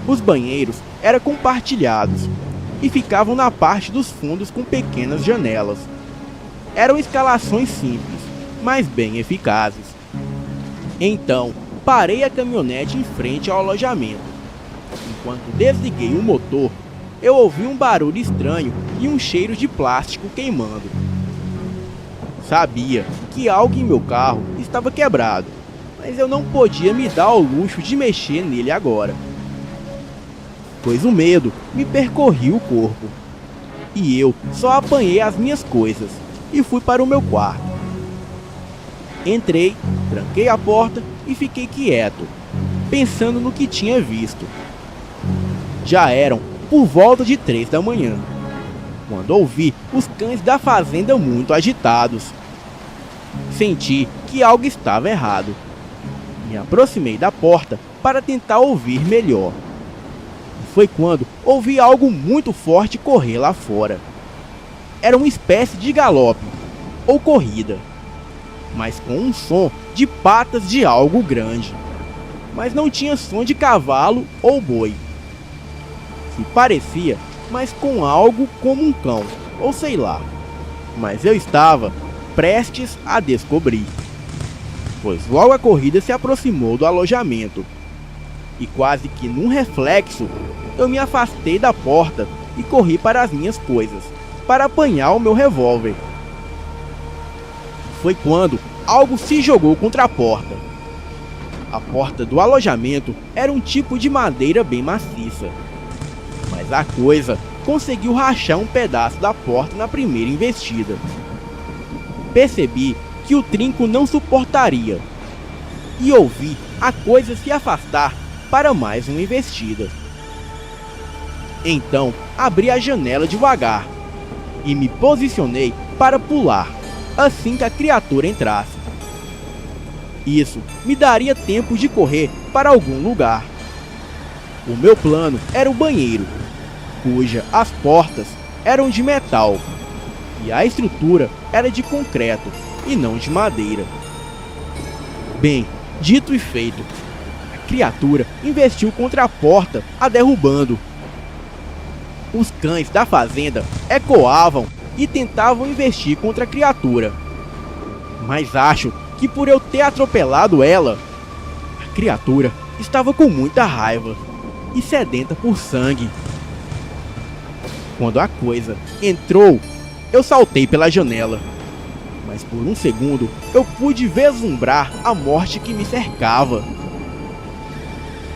Os banheiros eram compartilhados e ficavam na parte dos fundos com pequenas janelas. Eram escalações simples, mas bem eficazes. Então, parei a caminhonete em frente ao alojamento. Enquanto desliguei o motor, eu ouvi um barulho estranho e um cheiro de plástico queimando. Sabia que algo em meu carro estava quebrado, mas eu não podia me dar ao luxo de mexer nele agora, pois o medo me percorria o corpo. E eu só apanhei as minhas coisas e fui para o meu quarto. Entrei, tranquei a porta e fiquei quieto, pensando no que tinha visto. Já eram por volta de 3 da manhã, quando ouvi os cães da fazenda muito agitados. Senti que algo estava errado. Me aproximei da porta para tentar ouvir melhor. Foi quando ouvi algo muito forte correr lá fora. Era uma espécie de galope ou corrida, mas com um som de patas de algo grande. Mas não tinha som de cavalo ou boi. Se parecia, mas com algo como um cão, ou sei lá. Mas eu estava prestes a descobrir, pois logo a corrida se aproximou do alojamento. E quase que num reflexo, eu me afastei da porta e corri para as minhas coisas, para apanhar o meu revólver. Foi quando algo se jogou contra a porta. A porta do alojamento era um tipo de madeira bem maciça, mas a coisa conseguiu rachar um pedaço da porta na primeira investida. Percebi que o trinco não suportaria e ouvi a coisa se afastar para mais uma investida. Então abri a janela devagar e me posicionei para pular assim que a criatura entrasse. Isso me daria tempo de correr para algum lugar. O meu plano era o banheiro, cuja as portas eram de metal e a estrutura era de concreto e não de madeira. Bem, dito e feito, a criatura investiu contra a porta, a derrubando. Os cães da fazenda ecoavam e tentavam investir contra a criatura, mas acho que por eu ter atropelado ela, a criatura estava com muita raiva e sedenta por sangue. Quando a coisa entrou, eu saltei pela janela, mas por um segundo eu pude vislumbrar a morte que me cercava.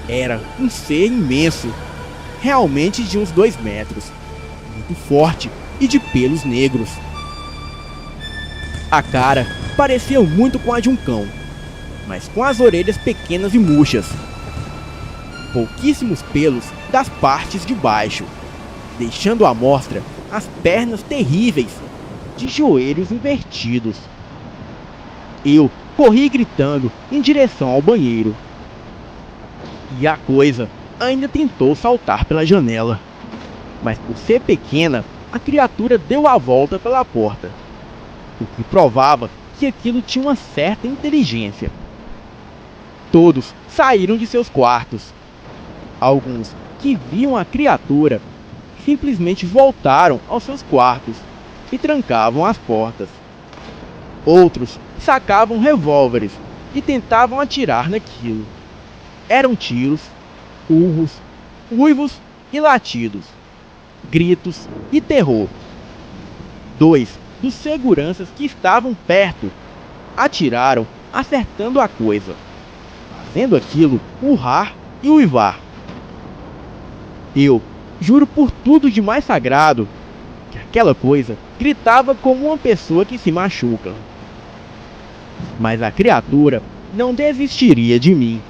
Era um ser imenso, realmente de uns 2 metros, muito forte e de pelos negros. A cara parecia muito com a de um cão, mas com as orelhas pequenas e murchas. Pouquíssimos pelos das partes de baixo, deixando à mostra as pernas terríveis, de joelhos invertidos. Eu corri gritando em direção ao banheiro. E a coisa ainda tentou saltar pela janela, mas por ser pequena, a criatura deu a volta pela porta, o que provava que aquilo tinha uma certa inteligência. Todos saíram de seus quartos. Alguns que viam a criatura simplesmente voltaram aos seus quartos e trancavam as portas. Outros sacavam revólveres e tentavam atirar naquilo. Eram tiros, urros, uivos e latidos, gritos e terror. 2 dos seguranças que estavam perto atiraram, acertando a coisa, fazendo aquilo urrar e uivar. Eu juro por tudo de mais sagrado que aquela coisa gritava como uma pessoa que se machuca. Mas a criatura não desistiria de mim,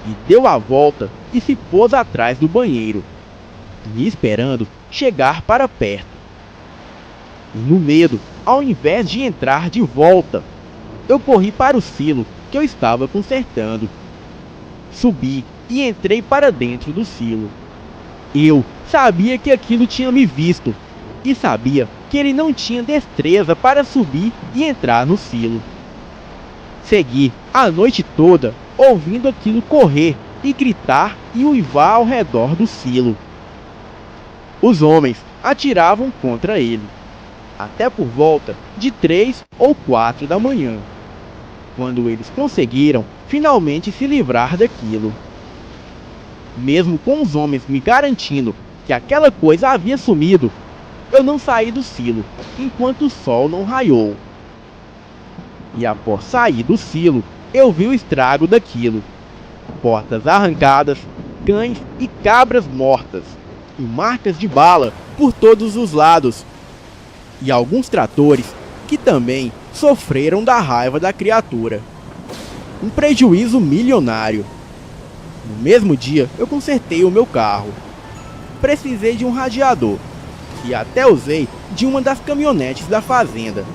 e deu a volta e se pôs atrás do banheiro, me esperando chegar para perto. E no medo, ao invés de entrar de volta, eu corri para o silo que eu estava consertando. Subi e entrei para dentro do silo. Eu sabia que aquilo tinha me visto e sabia que ele não tinha destreza para subir e entrar no silo. Segui a noite toda ouvindo aquilo correr e gritar e uivar ao redor do silo. Os homens atiravam contra ele, até por volta de 3 ou 4 da manhã, quando eles conseguiram finalmente se livrar daquilo. Mesmo com os homens me garantindo que aquela coisa havia sumido, eu não saí do silo enquanto o sol não raiou. E após sair do silo, eu vi o estrago daquilo: portas arrancadas, cães e cabras mortas, e marcas de bala por todos os lados, e alguns tratores que também sofreram da raiva da criatura. Um prejuízo milionário. No mesmo dia, eu consertei o meu carro. Precisei de um radiador e até usei de uma das caminhonetes da fazenda.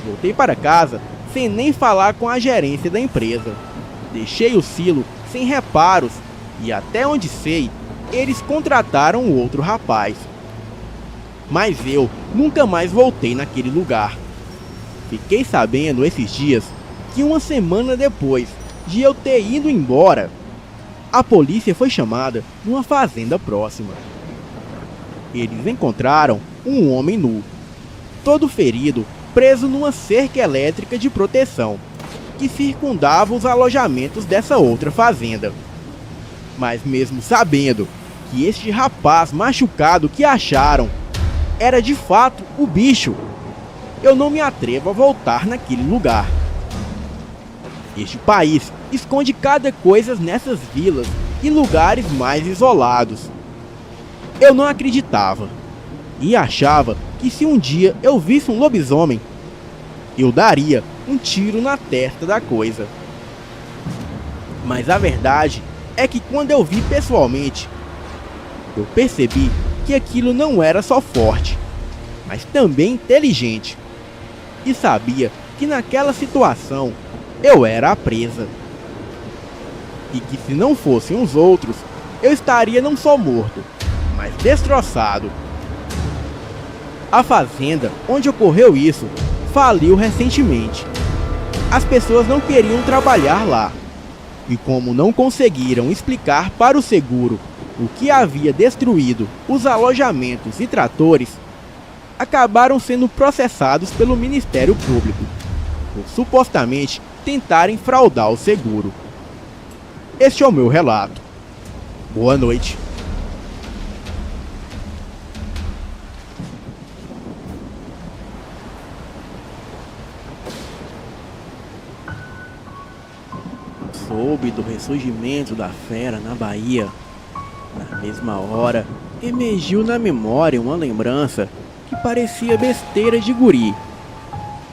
Voltei para casa sem nem falar com a gerência da empresa. Deixei o silo sem reparos e, até onde sei, eles contrataram outro rapaz. Mas eu nunca mais voltei naquele lugar. Fiquei sabendo esses dias que uma semana depois de eu ter ido embora, a polícia foi chamada numa fazenda próxima. Eles encontraram um homem nu, todo ferido, preso numa cerca elétrica de proteção, que circundava os alojamentos dessa outra fazenda. Mas mesmo sabendo que este rapaz machucado que acharam era de fato o bicho, eu não me atrevo a voltar naquele lugar. Este país esconde cada coisa nessas vilas e lugares mais isolados. Eu não acreditava e achava que se um dia eu visse um lobisomem, eu daria um tiro na testa da coisa. Mas a verdade é que quando eu vi pessoalmente, eu percebi que aquilo não era só forte, mas também inteligente. E sabia que naquela situação eu era a presa. E que se não fossem os outros, eu estaria não só morto, mas destroçado. A fazenda onde ocorreu isso faliu recentemente. As pessoas não queriam trabalhar lá. E como não conseguiram explicar para o seguro o que havia destruído os alojamentos e tratores, acabaram sendo processados pelo Ministério Público por supostamente tentarem fraudar o seguro. Este é o meu relato. Boa noite. Soube do ressurgimento da fera na Bahia. Na mesma hora, emergiu na memória uma lembrança que parecia besteira de guri.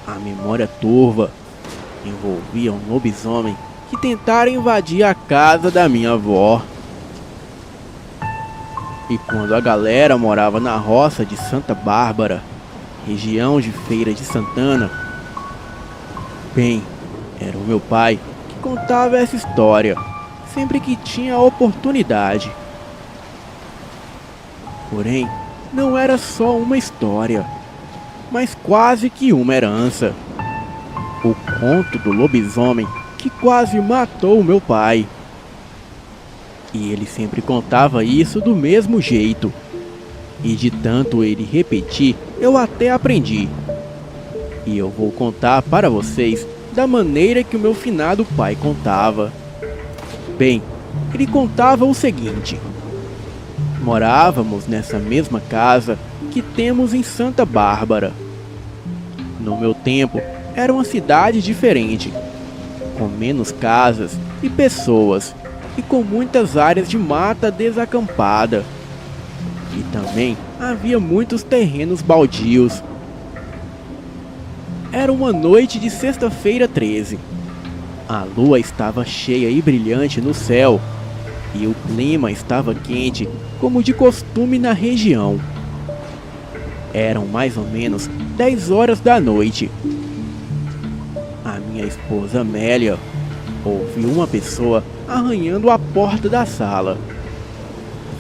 A memória turva envolvia um lobisomem que tentara invadir a casa da minha avó. E quando a galera morava na roça de Santa Bárbara, região de Feira de Santana, bem, era o meu pai que contava essa história sempre que tinha a oportunidade. Porém, não era só uma história, mas quase que uma herança. O conto do lobisomem que quase matou meu pai. E ele sempre contava isso do mesmo jeito. E de tanto ele repetir, eu até aprendi. E eu vou contar para vocês da maneira que o meu finado pai contava. Bem, ele contava o seguinte: morávamos nessa mesma casa que temos em Santa Bárbara. No meu tempo, era uma cidade diferente, com menos casas e pessoas, e com muitas áreas de mata desacampada. E também havia muitos terrenos baldios. Era uma noite de sexta-feira 13. A lua estava cheia e brilhante no céu, e o clima estava quente, como de costume na região. Eram mais ou menos 10 horas da noite. A minha esposa Amélia ouviu uma pessoa arranhando a porta da sala,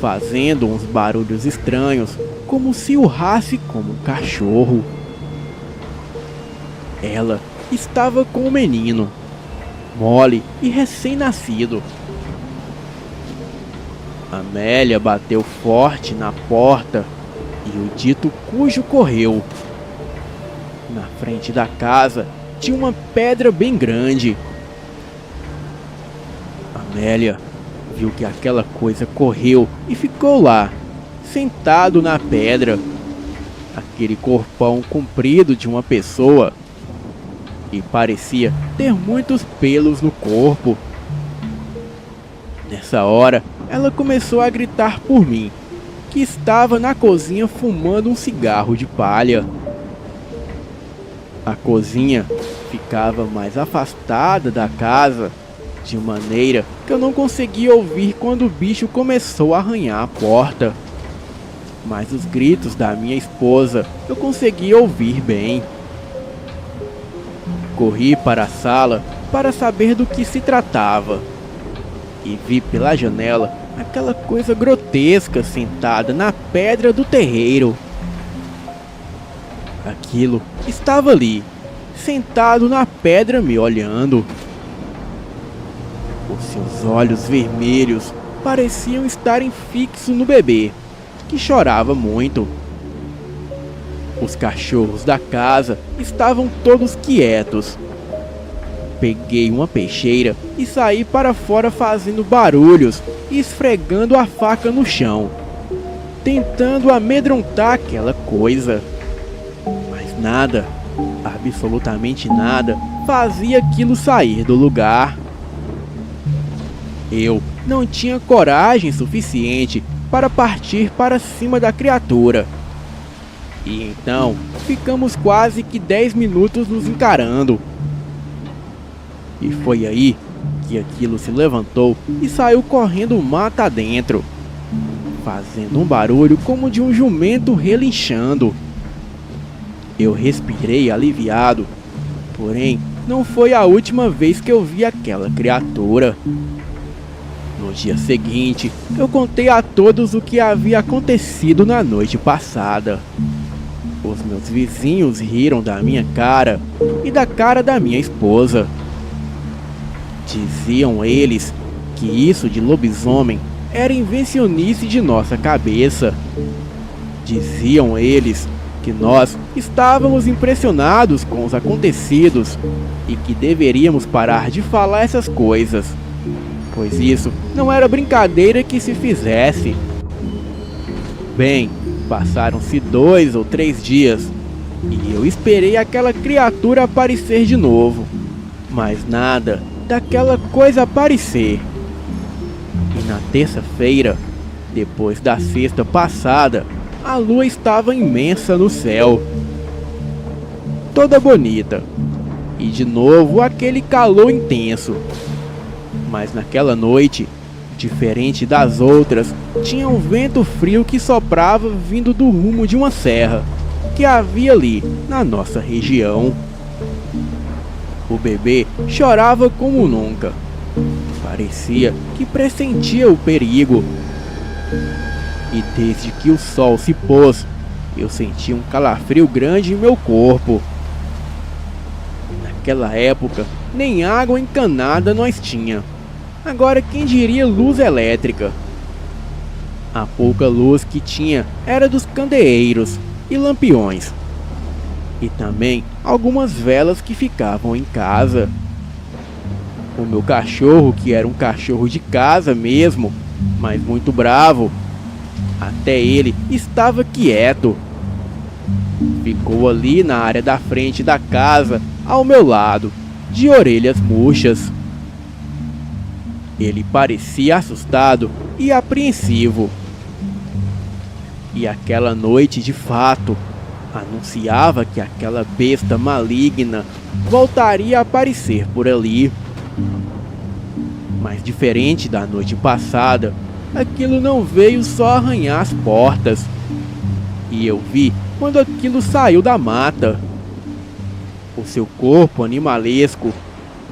fazendo uns barulhos estranhos, como se urrasse como um cachorro. Ela estava com o menino, mole e recém-nascido. Amélia bateu forte na porta e o dito cujo correu. Na frente da casa tinha uma pedra bem grande. Amélia viu que aquela coisa correu e ficou lá, sentado na pedra. Aquele corpão comprido de uma pessoa, e parecia ter muitos pelos no corpo. Nessa hora, ela começou a gritar por mim, que estava na cozinha fumando um cigarro de palha. A cozinha ficava mais afastada da casa, de maneira que eu não conseguia ouvir quando o bicho começou a arranhar a porta. Mas os gritos da minha esposa eu conseguia ouvir bem. Corri para a sala para saber do que se tratava e vi pela janela aquela coisa grotesca sentada na pedra do terreiro. Aquilo estava ali, sentado na pedra me olhando. Os seus olhos vermelhos pareciam estarem fixos no bebê, que chorava muito. Os cachorros da casa estavam todos quietos. Peguei uma peixeira e saí para fora fazendo barulhos e esfregando a faca no chão, tentando amedrontar aquela coisa. Mas nada, absolutamente nada, fazia aquilo sair do lugar. Eu não tinha coragem suficiente para partir para cima da criatura. E então, ficamos quase que 10 minutos nos encarando. E foi aí que aquilo se levantou e saiu correndo mata adentro, fazendo um barulho como de um jumento relinchando. Eu respirei aliviado, porém não foi a última vez que eu vi aquela criatura. No dia seguinte, eu contei a todos o que havia acontecido na noite passada. Os meus vizinhos riram da minha cara e da cara da minha esposa. Diziam eles que isso de lobisomem era invencionice de nossa cabeça. Diziam eles que nós estávamos impressionados com os acontecidos e que deveríamos parar de falar essas coisas, pois isso não era brincadeira que se fizesse. Bem, passaram-se 2 ou 3 dias e eu esperei aquela criatura aparecer de novo, mas nada daquela coisa aparecer. E na terça-feira, depois da sexta passada, a lua estava imensa no céu, toda bonita, e de novo aquele calor intenso. Mas naquela noite, diferente das outras, tinha um vento frio que soprava vindo do rumo de uma serra que havia ali na nossa região. O bebê chorava como nunca. Parecia que pressentia o perigo. E desde que o sol se pôs, eu senti um calafrio grande em meu corpo. Naquela época, nem água encanada nós tinha. Agora quem diria luz elétrica? A pouca luz que tinha era dos candeeiros e lampiões. E também algumas velas que ficavam em casa. O meu cachorro, que era um cachorro de casa mesmo, mas muito bravo, até ele estava quieto. Ficou ali na área da frente da casa, ao meu lado, de orelhas murchas. Ele parecia assustado e apreensivo. E aquela noite, de fato, anunciava que aquela besta maligna voltaria a aparecer por ali. Mas diferente da noite passada, aquilo não veio só arranhar as portas. E eu vi quando aquilo saiu da mata. O seu corpo animalesco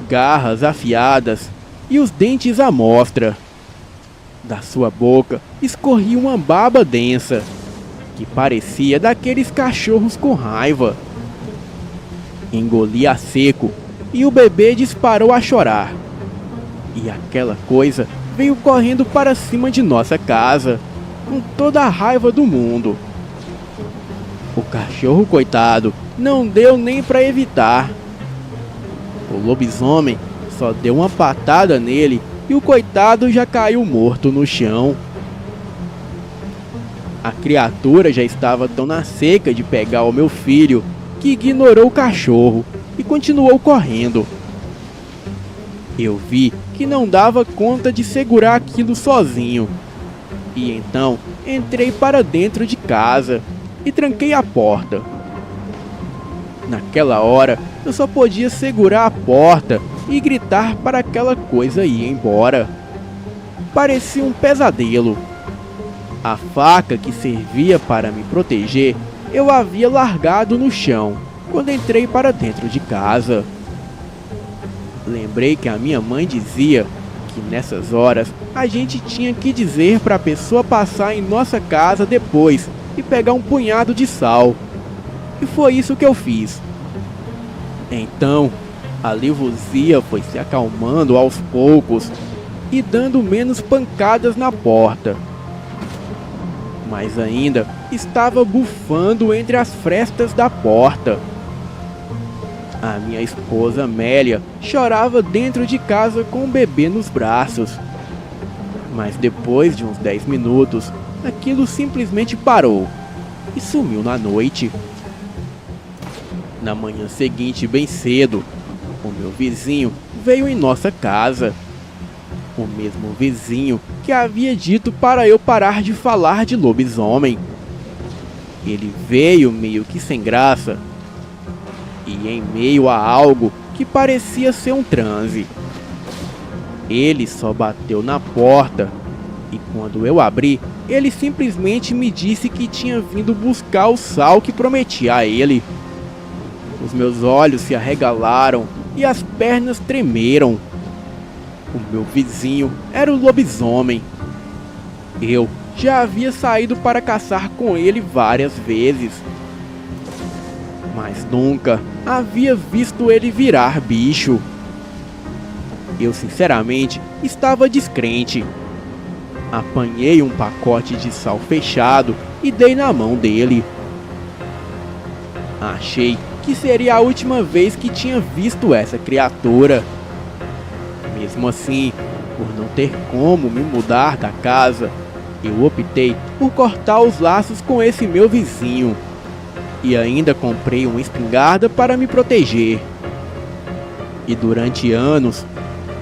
garras afiadas e os dentes à mostra. Da sua boca escorria uma baba densa, que parecia daqueles cachorros com raiva. Engoli a seco e o bebê disparou a chorar. E aquela coisa veio correndo para cima de nossa casa, com toda a raiva do mundo. O cachorro, coitado, não deu nem para evitar. O lobisomem só deu uma patada nele e o coitado já caiu morto no chão. A criatura já estava tão na seca de pegar o meu filho que ignorou o cachorro e continuou correndo. Eu vi que não dava conta de segurar aquilo sozinho. E então entrei para dentro de casa e tranquei a porta. Naquela hora eu só podia segurar a porta e gritar para aquela coisa ir embora. Parecia um pesadelo. A faca que servia para me proteger eu havia largado no chão quando entrei para dentro de casa. Lembrei que a minha mãe dizia que nessas horas a gente tinha que dizer para a pessoa passar em nossa casa depois e pegar um punhado de sal. E foi isso que eu fiz. Então, a Levuzia foi se acalmando aos poucos e dando menos pancadas na porta. Mas ainda estava bufando entre as frestas da porta. A minha esposa Amélia chorava dentro de casa com o bebê nos braços. Mas depois de uns 10 minutos, aquilo simplesmente parou e sumiu na noite. Na manhã seguinte, bem cedo, o meu vizinho veio em nossa casa. O mesmo vizinho que havia dito para eu parar de falar de lobisomem. Ele veio meio que sem graça e em meio a algo que parecia ser um transe. Ele só bateu na porta e quando eu abri, ele simplesmente me disse que tinha vindo buscar o sal que prometi a ele. Os meus olhos se arregalaram e as pernas tremeram. O meu vizinho era o lobisomem. Eu já havia saído para caçar com ele várias vezes, mas nunca havia visto ele virar bicho. Eu sinceramente estava descrente. Apanhei um pacote de sal fechado e dei na mão dele. Achei que seria a última vez que tinha visto essa criatura. Mesmo assim, por não ter como me mudar da casa, eu optei por cortar os laços com esse meu vizinho. E ainda comprei uma espingarda para me proteger. E durante anos,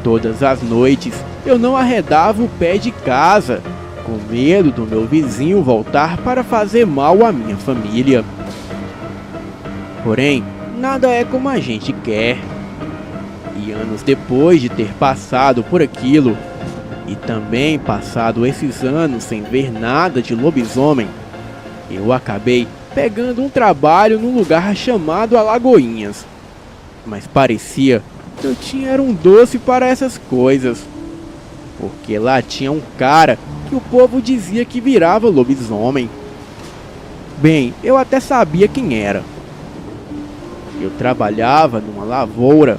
todas as noites, eu não arredava o pé de casa, com medo do meu vizinho voltar para fazer mal à minha família. Porém, nada é como a gente quer. E anos depois de ter passado por aquilo, e também passado esses anos sem ver nada de lobisomem, eu acabei pegando um trabalho num lugar chamado Alagoinhas. Mas parecia que eu tinha um doce para essas coisas, porque lá tinha um cara que o povo dizia que virava lobisomem. Bem, eu até sabia quem era. Eu trabalhava numa lavoura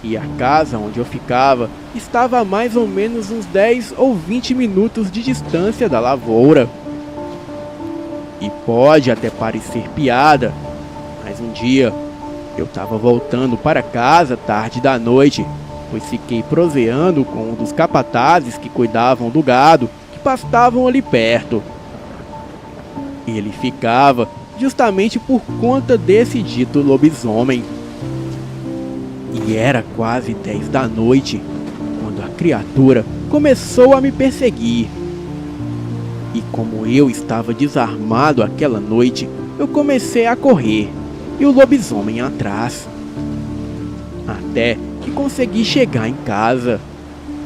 e a casa onde eu ficava estava a mais ou menos uns 10 ou 20 minutos de distância da lavoura. E pode até parecer piada, mas um dia eu estava voltando para casa tarde da noite, pois fiquei proseando com um dos capatazes que cuidavam do gado que pastavam ali perto. Ele ficava justamente por conta desse dito lobisomem. E era quase 10 da noite, quando a criatura começou a me perseguir. E como eu estava desarmado aquela noite, eu comecei a correr, e o lobisomem atrás. Até que consegui chegar em casa.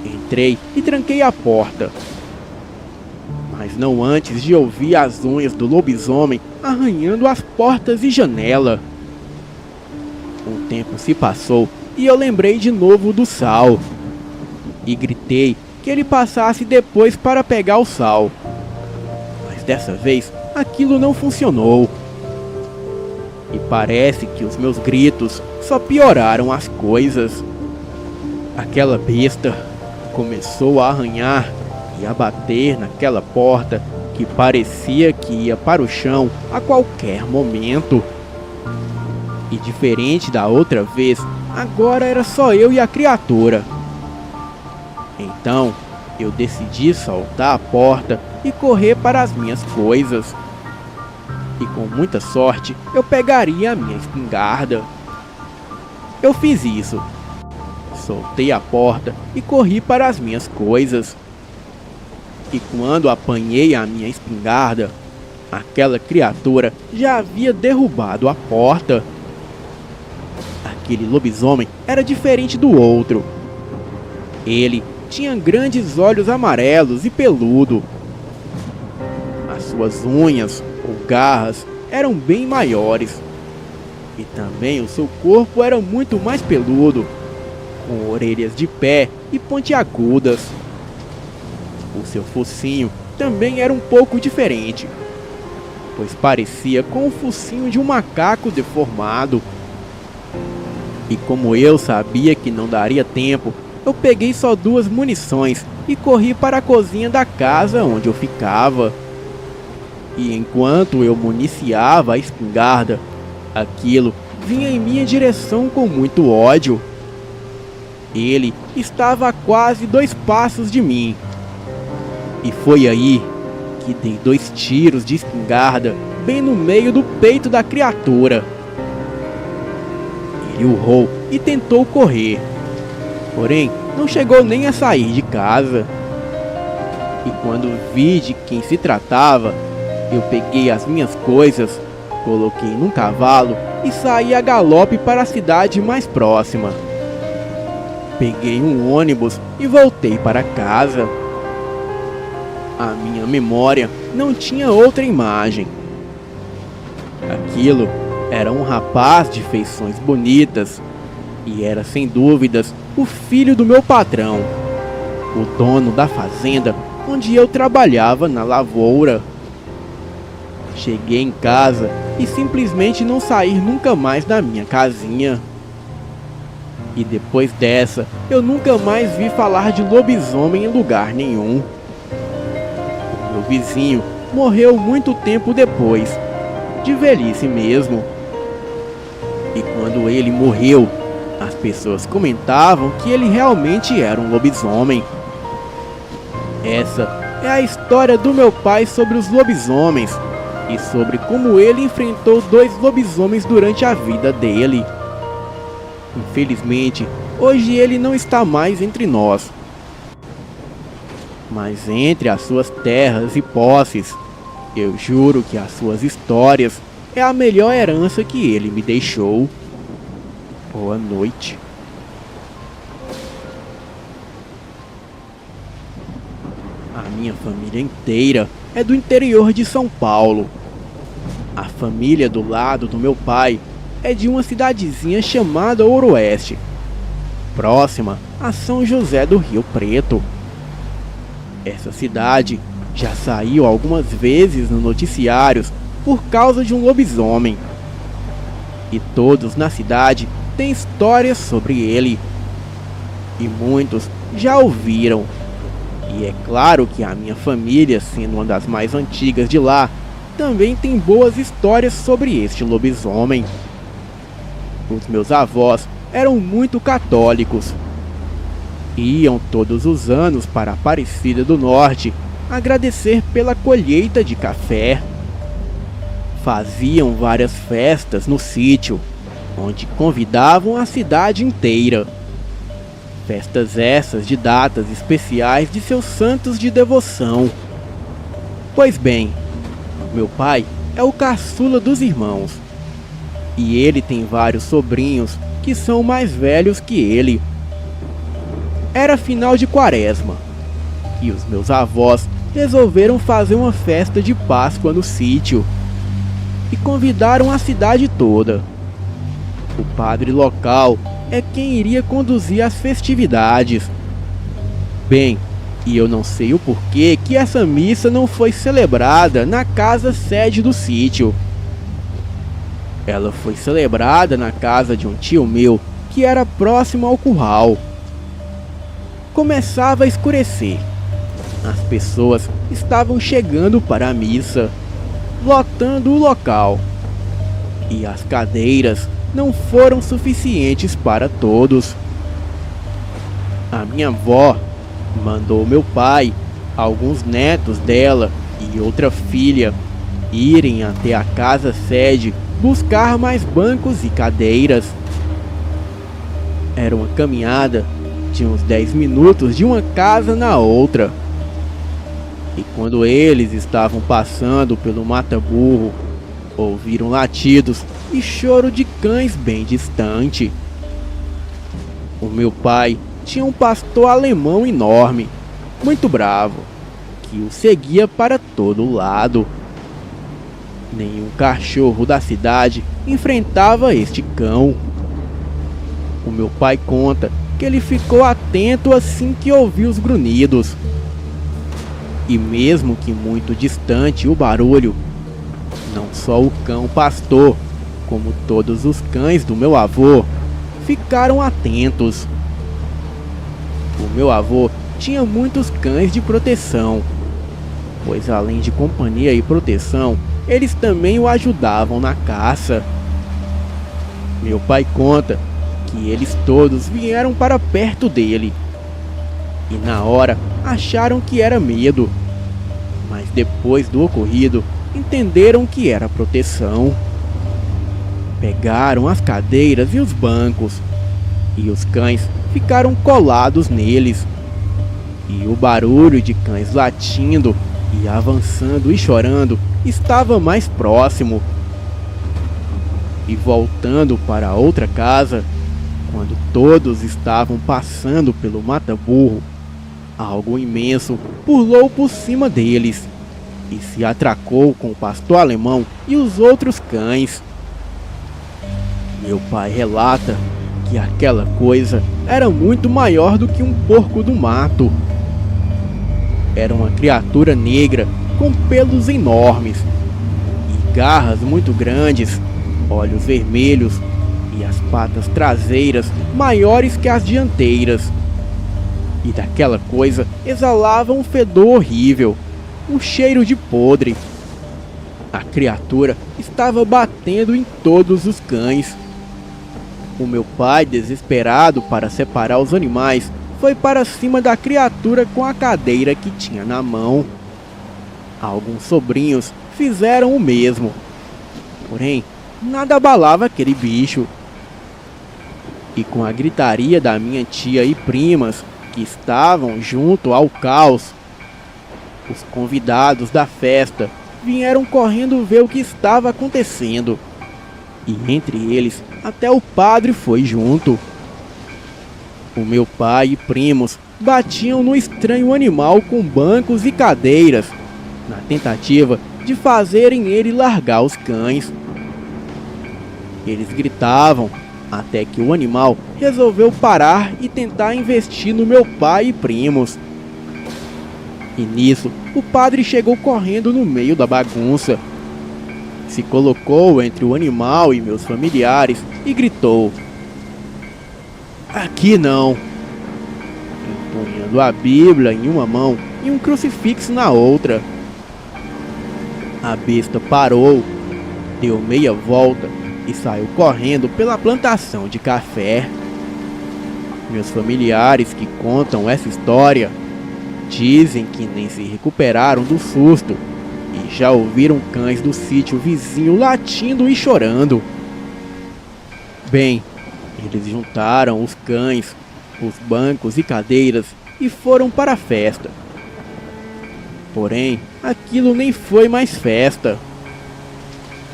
Entrei e tranquei a porta. Mas não antes de ouvir as unhas do lobisomem arranhando as portas e janela. Um tempo se passou e eu lembrei de novo do sal. E gritei que ele passasse depois para pegar o sal. Mas dessa vez, aquilo não funcionou. E parece que os meus gritos só pioraram as coisas. Aquela besta começou a arranhar e a bater naquela porta que parecia que ia para o chão a qualquer momento. E diferente da outra vez, agora era só eu e a criatura. Então, eu decidi soltar a porta e correr para as minhas coisas. E com muita sorte, eu pegaria a minha espingarda. Eu fiz isso. Soltei a porta e corri para as minhas coisas. E quando apanhei a minha espingarda, aquela criatura já havia derrubado a porta. Aquele lobisomem era diferente do outro. Ele tinha grandes olhos amarelos e peludo. As suas unhas ou garras eram bem maiores. E também o seu corpo era muito mais peludo, com orelhas de pé e pontiagudas. O seu focinho também era um pouco diferente, pois parecia com o focinho de um macaco deformado. E como eu sabia que não daria tempo, eu peguei só 2 munições e corri para a cozinha da casa onde eu ficava. E enquanto eu municiava a espingarda, aquilo vinha em minha direção com muito ódio. Ele estava a quase 2 passos de mim. E foi aí que dei 2 tiros de espingarda bem no meio do peito da criatura. Ele urrou e tentou correr, porém não chegou nem a sair de casa. E quando vi de quem se tratava, eu peguei as minhas coisas, coloquei num cavalo e saí a galope para a cidade mais próxima. Peguei um ônibus e voltei para casa. A minha memória não tinha outra imagem. Aquilo era um rapaz de feições bonitas e era sem dúvidas o filho do meu patrão, o dono da fazenda onde eu trabalhava na lavoura. Cheguei em casa e simplesmente não saí nunca mais da minha casinha. E depois dessa, eu nunca mais vi falar de lobisomem em lugar nenhum. O meu vizinho morreu muito tempo depois, de velhice mesmo. E quando ele morreu, as pessoas comentavam que ele realmente era um lobisomem. Essa é a história do meu pai sobre os lobisomens e sobre como ele enfrentou 2 lobisomens durante a vida dele. Infelizmente, hoje ele não está mais entre nós. Mas entre as suas terras e posses, eu juro que as suas histórias é a melhor herança que ele me deixou. Boa noite. A minha família inteira é do interior de São Paulo. A família do lado do meu pai é de uma cidadezinha chamada Ouroeste, próxima a São José do Rio Preto. Essa cidade já saiu algumas vezes nos noticiários por causa de um lobisomem. E todos na cidade têm histórias sobre ele. E muitos já ouviram. E é claro que a minha família, sendo uma das mais antigas de lá, também tem boas histórias sobre este lobisomem. Os meus avós eram muito católicos. Iam todos os anos para Aparecida do Norte agradecer pela colheita de café. Faziam várias festas no sítio, onde convidavam a cidade inteira. Festas essas de datas especiais de seus santos de devoção. Pois bem, meu pai é o caçula dos irmãos, e ele tem vários sobrinhos que são mais velhos que ele. Era final de quaresma, e os meus avós resolveram fazer uma festa de Páscoa no sítio, e convidaram a cidade toda. O padre local é quem iria conduzir as festividades. Bem, e eu não sei o porquê que essa missa não foi celebrada na casa sede do sítio. Ela foi celebrada na casa de um tio meu, que era próximo ao curral. Começava a escurecer. As pessoas estavam chegando para a missa, lotando o local. E as cadeiras não foram suficientes para todos. A minha avó mandou meu pai, alguns netos dela e outra filha irem até a casa sede buscar mais bancos e cadeiras. Era uma caminhada de uns 10 minutos de uma casa na outra. E quando eles estavam passando pelo mata-burro, ouviram latidos e choro de cães bem distante. O meu pai tinha um pastor alemão enorme, muito bravo, que o seguia para todo lado. Nenhum cachorro da cidade enfrentava este cão. O meu pai conta que ele ficou atento assim que ouviu os grunhidos. E mesmo que muito distante o barulho, não só o cão pastor, como todos os cães do meu avô, ficaram atentos. O meu avô tinha muitos cães de proteção, pois além de companhia e proteção, eles também o ajudavam na caça. Meu pai conta que eles todos vieram para perto dele, e na hora acharam que era medo, mas depois do ocorrido entenderam que era proteção. Pegaram as cadeiras e os bancos, e os cães ficaram colados neles, e o barulho de cães latindo e avançando e chorando estava mais próximo. E voltando para a outra casa, quando todos estavam passando pelo mata-burro, algo imenso pulou por cima deles e se atracou com o pastor alemão e os outros cães. Meu pai relata que aquela coisa era muito maior do que um porco do mato. Era uma criatura negra com pelos enormes e garras muito grandes, olhos vermelhos e as patas traseiras maiores que as dianteiras. E daquela coisa exalava um fedor horrível, um cheiro de podre. A criatura estava batendo em todos os cães. O meu pai, desesperado para separar os animais, foi para cima da criatura com a cadeira que tinha na mão. Alguns sobrinhos fizeram o mesmo. Porém, nada abalava aquele bicho. E com a gritaria da minha tia e primas, que estavam junto ao caos, os convidados da festa vieram correndo ver o que estava acontecendo. E entre eles, até o padre foi junto. O meu pai e primos batiam no estranho animal com bancos e cadeiras, na tentativa de fazerem ele largar os cães. Eles gritavam, até que o animal resolveu parar e tentar investir no meu pai e primos. E nisso, o padre chegou correndo no meio da bagunça. Se colocou entre o animal e meus familiares e gritou: "Aqui não!", empunhando a Bíblia em uma mão e um crucifixo na outra. A besta parou, deu meia volta e saiu correndo pela plantação de café. Meus familiares que contam essa história dizem que nem se recuperaram do susto e já ouviram cães do sítio vizinho latindo e chorando. Bem, eles juntaram os cães, os bancos e cadeiras e foram para a festa. Porém, aquilo nem foi mais festa,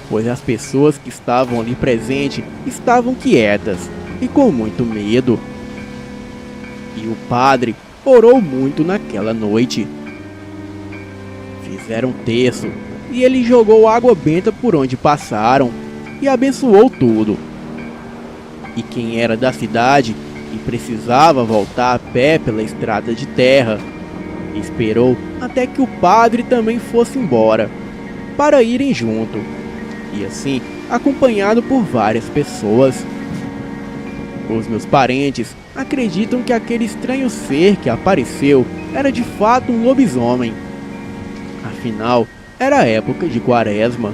pois as pessoas que estavam ali presentes estavam quietas e com muito medo. E o padre orou muito naquela noite. Fizeram terço e ele jogou água benta por onde passaram e abençoou tudo. E quem era da cidade e precisava voltar a pé pela estrada de terra, esperou até que o padre também fosse embora, para irem junto, e assim acompanhado por várias pessoas. Os meus parentes acreditam que aquele estranho ser que apareceu era de fato um lobisomem. Afinal, era a época de Quaresma.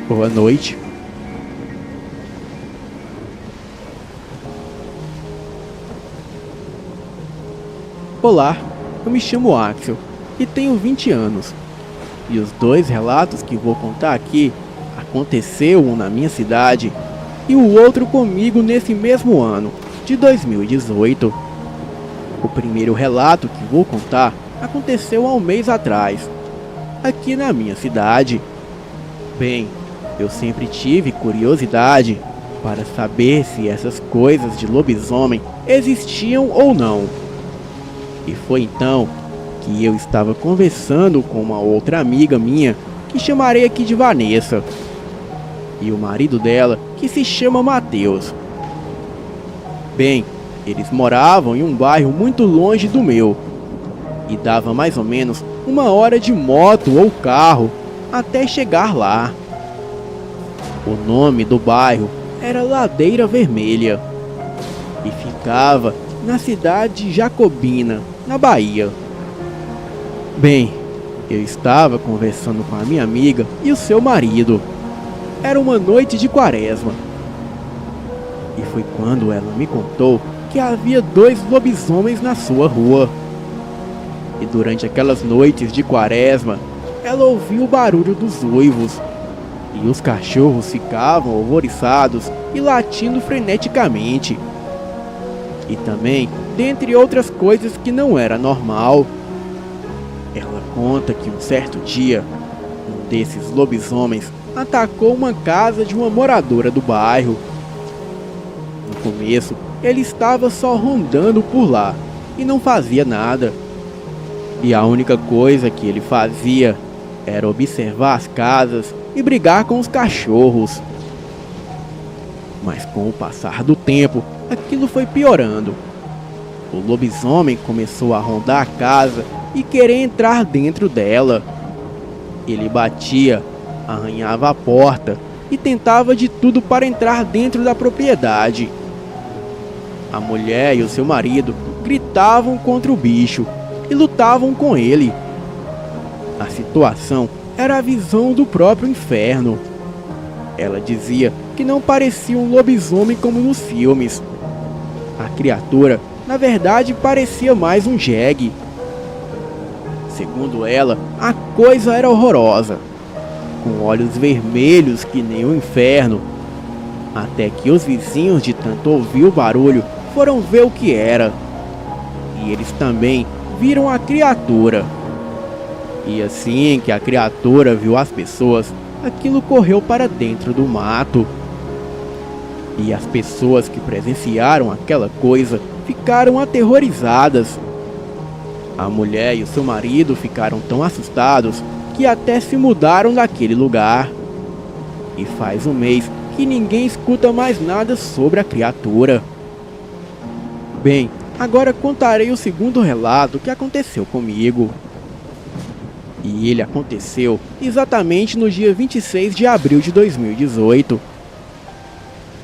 Boa noite. Olá, eu me chamo Axel e tenho 20 anos. E os dois relatos que vou contar aqui aconteceu um na minha cidade e o outro comigo nesse mesmo ano, de 2018. O primeiro relato que vou contar aconteceu há um mês atrás, aqui na minha cidade. Bem, eu sempre tive curiosidade para saber se essas coisas de lobisomem existiam ou não. E foi então que eu estava conversando com uma outra amiga minha, que chamarei aqui de Vanessa, e o marido dela, que se chama Matheus. Bem, eles moravam em um bairro muito longe do meu, e dava mais ou menos 1 hora de moto ou carro até chegar lá. O nome do bairro era Ladeira Vermelha, e ficava na cidade de Jacobina, na Bahia. Bem, eu estava conversando com a minha amiga e o seu marido. Era uma noite de Quaresma. E foi quando ela me contou que havia 2 lobisomens na sua rua. E durante aquelas noites de Quaresma, ela ouviu o barulho dos uivos. E os cachorros ficavam alvoriçados e latindo freneticamente. E também, dentre outras coisas que não era normal. Ela conta que um certo dia, um desses lobisomens atacou uma casa de uma moradora do bairro. No começo, ele estava só rondando por lá e não fazia nada. E a única coisa que ele fazia era observar as casas e brigar com os cachorros. Mas com o passar do tempo, aquilo foi piorando. O lobisomem começou a rondar a casa e querer entrar dentro dela. Ele batia, arranhava a porta e tentava de tudo para entrar dentro da propriedade. A mulher e o seu marido gritavam contra o bicho e lutavam com ele. A situação era a visão do próprio inferno. Ela dizia que não parecia um lobisomem como nos filmes. A criatura, na verdade, parecia mais um jegue. Segundo ela, a coisa era horrorosa, com olhos vermelhos que nem o inferno. Até que os vizinhos, de tanto ouvir o barulho, foram ver o que era. E eles também viram a criatura. E assim que a criatura viu as pessoas, aquilo correu para dentro do mato. E as pessoas que presenciaram aquela coisa ficaram aterrorizadas. A mulher e o seu marido ficaram tão assustados que até se mudaram daquele lugar. E faz um mês que ninguém escuta mais nada sobre a criatura. Bem, agora contarei o segundo relato que aconteceu comigo. E ele aconteceu exatamente no dia 26 de abril de 2018.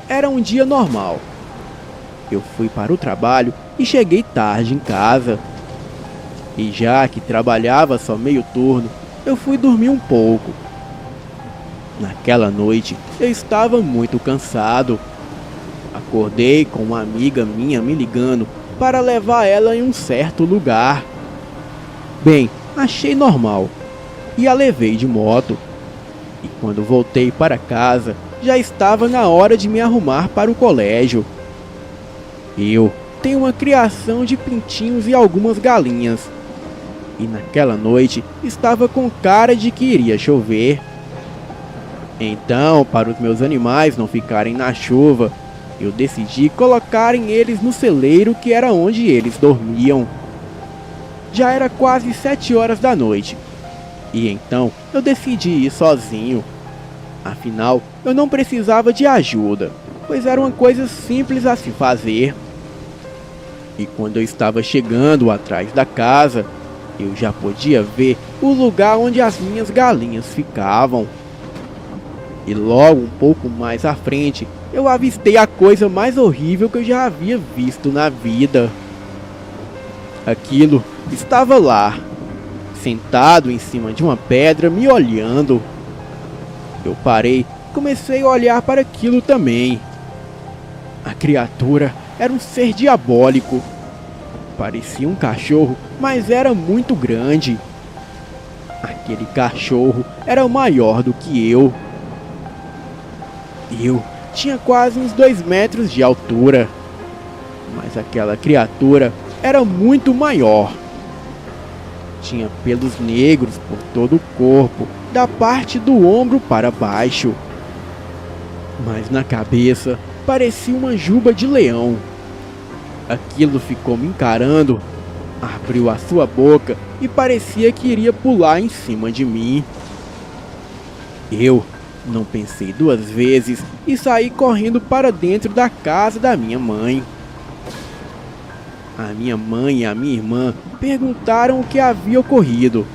Era um dia normal. Eu fui para o trabalho e cheguei tarde em casa. E já que trabalhava só meio turno, eu fui dormir um pouco. Naquela noite, eu estava muito cansado. Acordei com uma amiga minha me ligando para levar ela em um certo lugar. Bem, achei normal e a levei de moto. E quando voltei para casa, já estava na hora de me arrumar para o colégio. Eu tenho uma criação de pintinhos e algumas galinhas. E naquela noite estava com cara de que iria chover. Então, para os meus animais não ficarem na chuva, eu decidi colocarem eles no celeiro, que era onde eles dormiam. Já era quase 7 horas da noite. E então eu decidi ir sozinho. Afinal, eu não precisava de ajuda, pois era uma coisa simples a se fazer. E quando eu estava chegando atrás da casa, eu já podia ver o lugar onde as minhas galinhas ficavam. E logo um pouco mais à frente, eu avistei a coisa mais horrível que eu já havia visto na vida. Aquilo estava lá, sentado em cima de uma pedra, me olhando. Eu parei e comecei a olhar para aquilo também. A criatura era um ser diabólico. Parecia um cachorro, mas era muito grande. Aquele cachorro era maior do que eu. Eu tinha quase uns 2 metros de altura. Mas aquela criatura era muito maior. Tinha pelos negros por todo o corpo, da parte do ombro para baixo. Mas na cabeça parecia uma juba de leão. Aquilo ficou me encarando, abriu a sua boca e parecia que iria pular em cima de mim. Eu não pensei 2 vezes e saí correndo para dentro da casa da minha mãe. A minha mãe e a minha irmã perguntaram o que havia ocorrido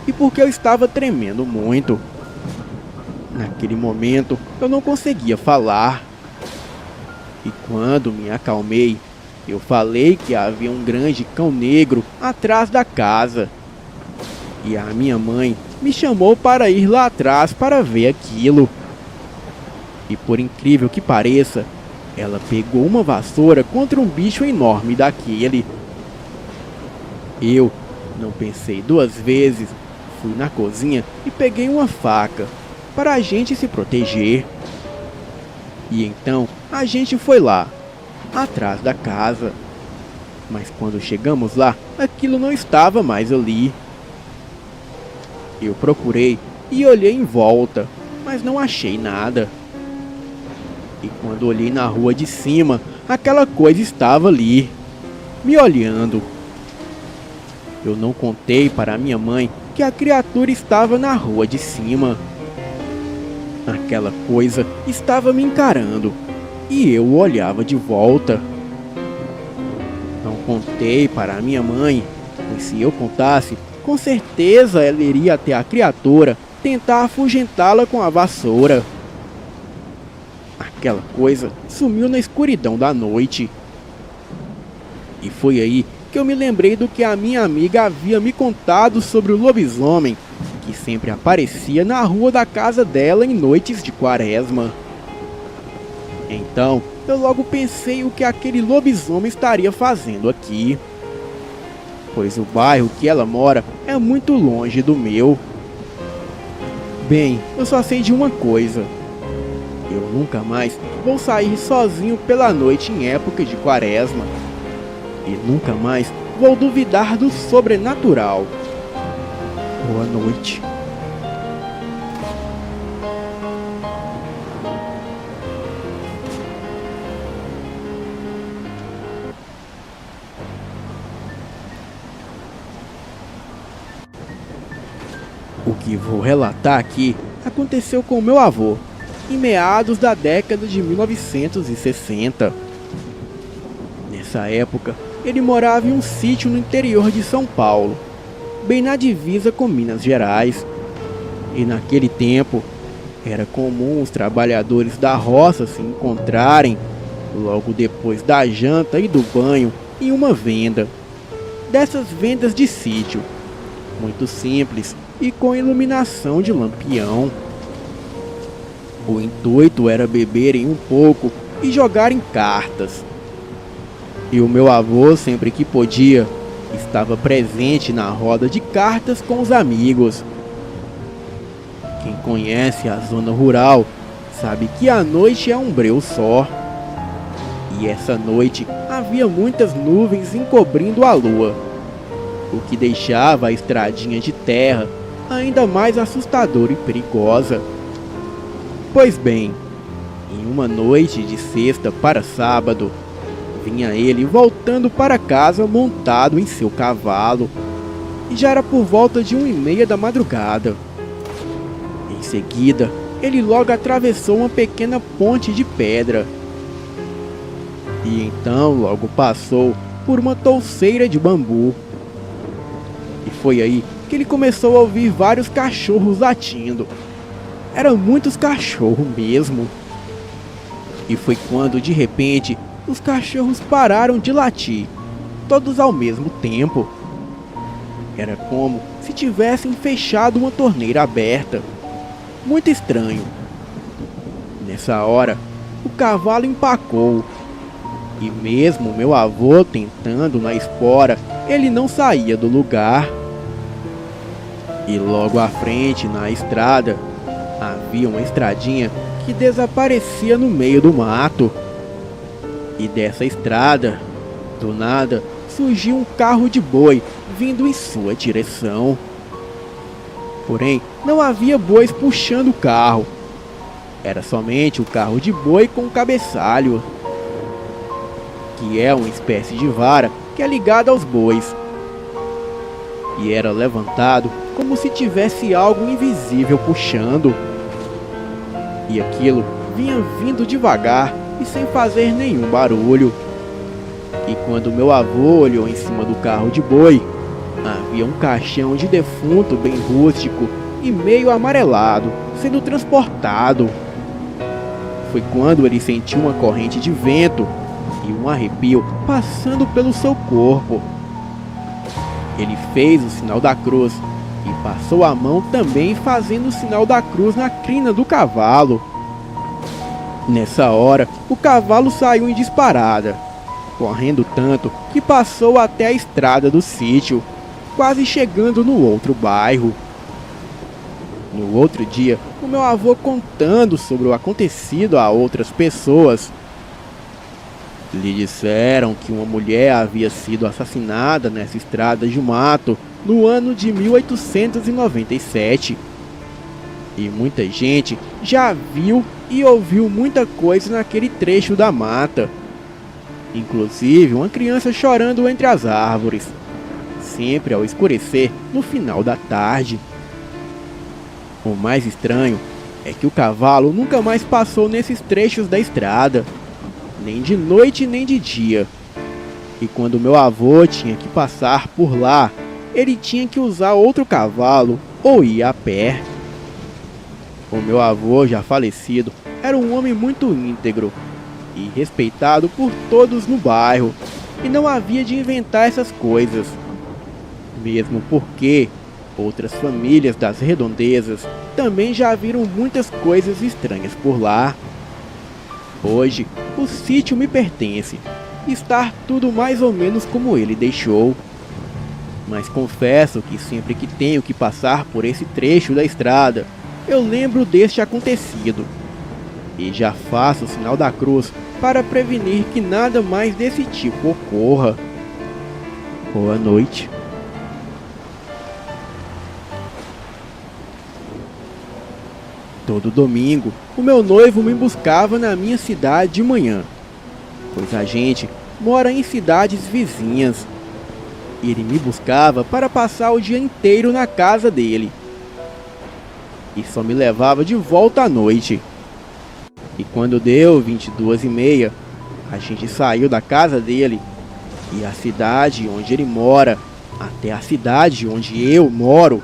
e por que eu estava tremendo muito. Naquele momento eu não conseguia falar. E quando me acalmei, eu falei que havia um grande cão negro atrás da casa. E a minha mãe me chamou para ir lá atrás para ver aquilo. E por incrível que pareça, ela pegou uma vassoura contra um bicho enorme daquele. Eu não pensei 2 vezes, fui na cozinha e peguei uma faca para a gente se proteger. E então a gente foi lá, atrás da casa. Mas quando chegamos lá, aquilo não estava mais ali. Eu procurei e olhei em volta, mas não achei nada. E quando olhei na rua de cima, aquela coisa estava ali, me olhando. Eu não contei para minha mãe que a criatura estava na rua de cima. Aquela coisa estava me encarando e eu o olhava de volta. Não contei para minha mãe, pois se eu contasse, com certeza ela iria até a criatura tentar afugentá-la com a vassoura. Aquela coisa sumiu na escuridão da noite. E foi aí que eu me lembrei do que a minha amiga havia me contado sobre o lobisomem, que sempre aparecia na rua da casa dela em noites de quaresma. Então, eu logo pensei o que aquele lobisomem estaria fazendo aqui, pois o bairro que ela mora é muito longe do meu. Bem, eu só sei de uma coisa: eu nunca mais vou sair sozinho pela noite em época de quaresma. E nunca mais vou duvidar do sobrenatural. Boa noite. O que vou relatar aqui aconteceu com meu avô, em meados da década de 1960. Nessa época, ele morava em um sítio no interior de São Paulo, bem na divisa com Minas Gerais. E naquele tempo, era comum os trabalhadores da roça se encontrarem, logo depois da janta e do banho, em uma venda. Dessas vendas de sítio, muito simples e com iluminação de lampião. O intuito era beberem um pouco e jogarem cartas. E o meu avô, sempre que podia, estava presente na roda de cartas com os amigos. Quem conhece a zona rural sabe que a noite é um breu só. E essa noite havia muitas nuvens encobrindo a lua, o que deixava a estradinha de terra ainda mais assustadora e perigosa. Pois bem, em uma noite de sexta para sábado, vinha ele voltando para casa montado em seu cavalo, e já era por volta de 1h30 da madrugada. Em seguida, ele logo atravessou uma pequena ponte de pedra E então logo passou por uma touceira de bambu. E foi aí que ele começou a ouvir vários cachorros latindo. Eram muitos cachorros mesmo. E foi quando de repente os cachorros pararam de latir, todos ao mesmo tempo. Era como se tivessem fechado uma torneira aberta. Muito estranho. Nessa hora, o cavalo empacou. E mesmo meu avô tentando na espora, ele não saía do lugar. E logo à frente, na estrada, havia uma estradinha que desaparecia no meio do mato. E dessa estrada, do nada, surgiu um carro de boi vindo em sua direção. Porém, não havia bois puxando o carro. Era somente o carro de boi com cabeçalho, que é uma espécie de vara que é ligada aos bois. E era levantado como se tivesse algo invisível puxando. E aquilo vinha vindo devagar e sem fazer nenhum barulho. E quando meu avô olhou em cima do carro de boi, havia um caixão de defunto bem rústico e meio amarelado sendo transportado. Foi quando ele sentiu uma corrente de vento e um arrepio passando pelo seu corpo. Ele fez o sinal da cruz e passou a mão também fazendo o sinal da cruz na crina do cavalo. Nessa hora, o cavalo saiu em disparada, correndo tanto que passou até a estrada do sítio, quase chegando no outro bairro. No outro dia, o meu avô contando sobre o acontecido a outras pessoas, lhe disseram que uma mulher havia sido assassinada nessa estrada de mato no ano de 1897. E muita gente já viu e ouviu muita coisa naquele trecho da mata. Inclusive uma criança chorando entre as árvores, sempre ao escurecer no final da tarde. O mais estranho é que o cavalo nunca mais passou nesses trechos da estrada, nem de noite nem de dia. E quando meu avô tinha que passar por lá, ele tinha que usar outro cavalo ou ir a pé. O meu avô, já falecido, era um homem muito íntegro e respeitado por todos no bairro, e não havia de inventar essas coisas, mesmo porque outras famílias das redondezas também já viram muitas coisas estranhas por lá. Hoje, o sítio me pertence, está tudo mais ou menos como ele deixou. Mas confesso que sempre que tenho que passar por esse trecho da estrada, eu lembro deste acontecido. E já faço o sinal da cruz para prevenir que nada mais desse tipo ocorra. Boa noite. Todo domingo, o meu noivo me buscava na minha cidade de manhã, pois a gente mora em cidades vizinhas. Ele me buscava para passar o dia inteiro na casa dele e só me levava de volta à noite. E quando deu 22h30, a gente saiu da casa dele, e a cidade onde ele mora até a cidade onde eu moro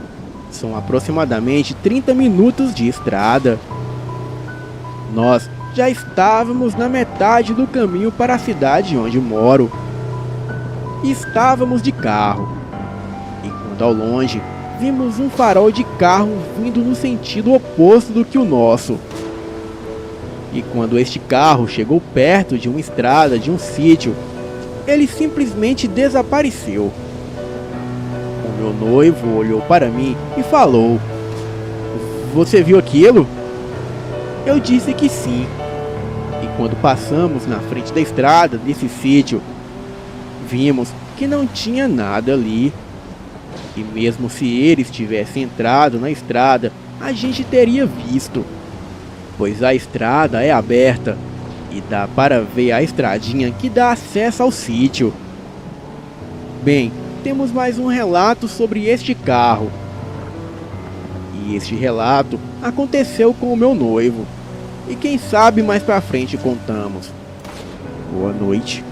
são aproximadamente 30 minutos de estrada. Nós já estávamos na metade do caminho para a cidade onde moro. E estávamos de carro, e quando ao longe vimos um farol de carro vindo no sentido oposto do que o nosso. E quando este carro chegou perto de uma estrada de um sítio, ele simplesmente desapareceu. O meu noivo olhou para mim e falou: "Você viu aquilo?" Eu disse que sim. E quando passamos na frente da estrada desse sítio, vimos que não tinha nada ali. E mesmo se eles tivessem entrado na estrada, a gente teria visto, pois a estrada é aberta e dá para ver a estradinha que dá acesso ao sítio. Bem, temos mais um relato sobre este carro. E este relato aconteceu com o meu noivo. E quem sabe mais pra frente contamos. Boa noite.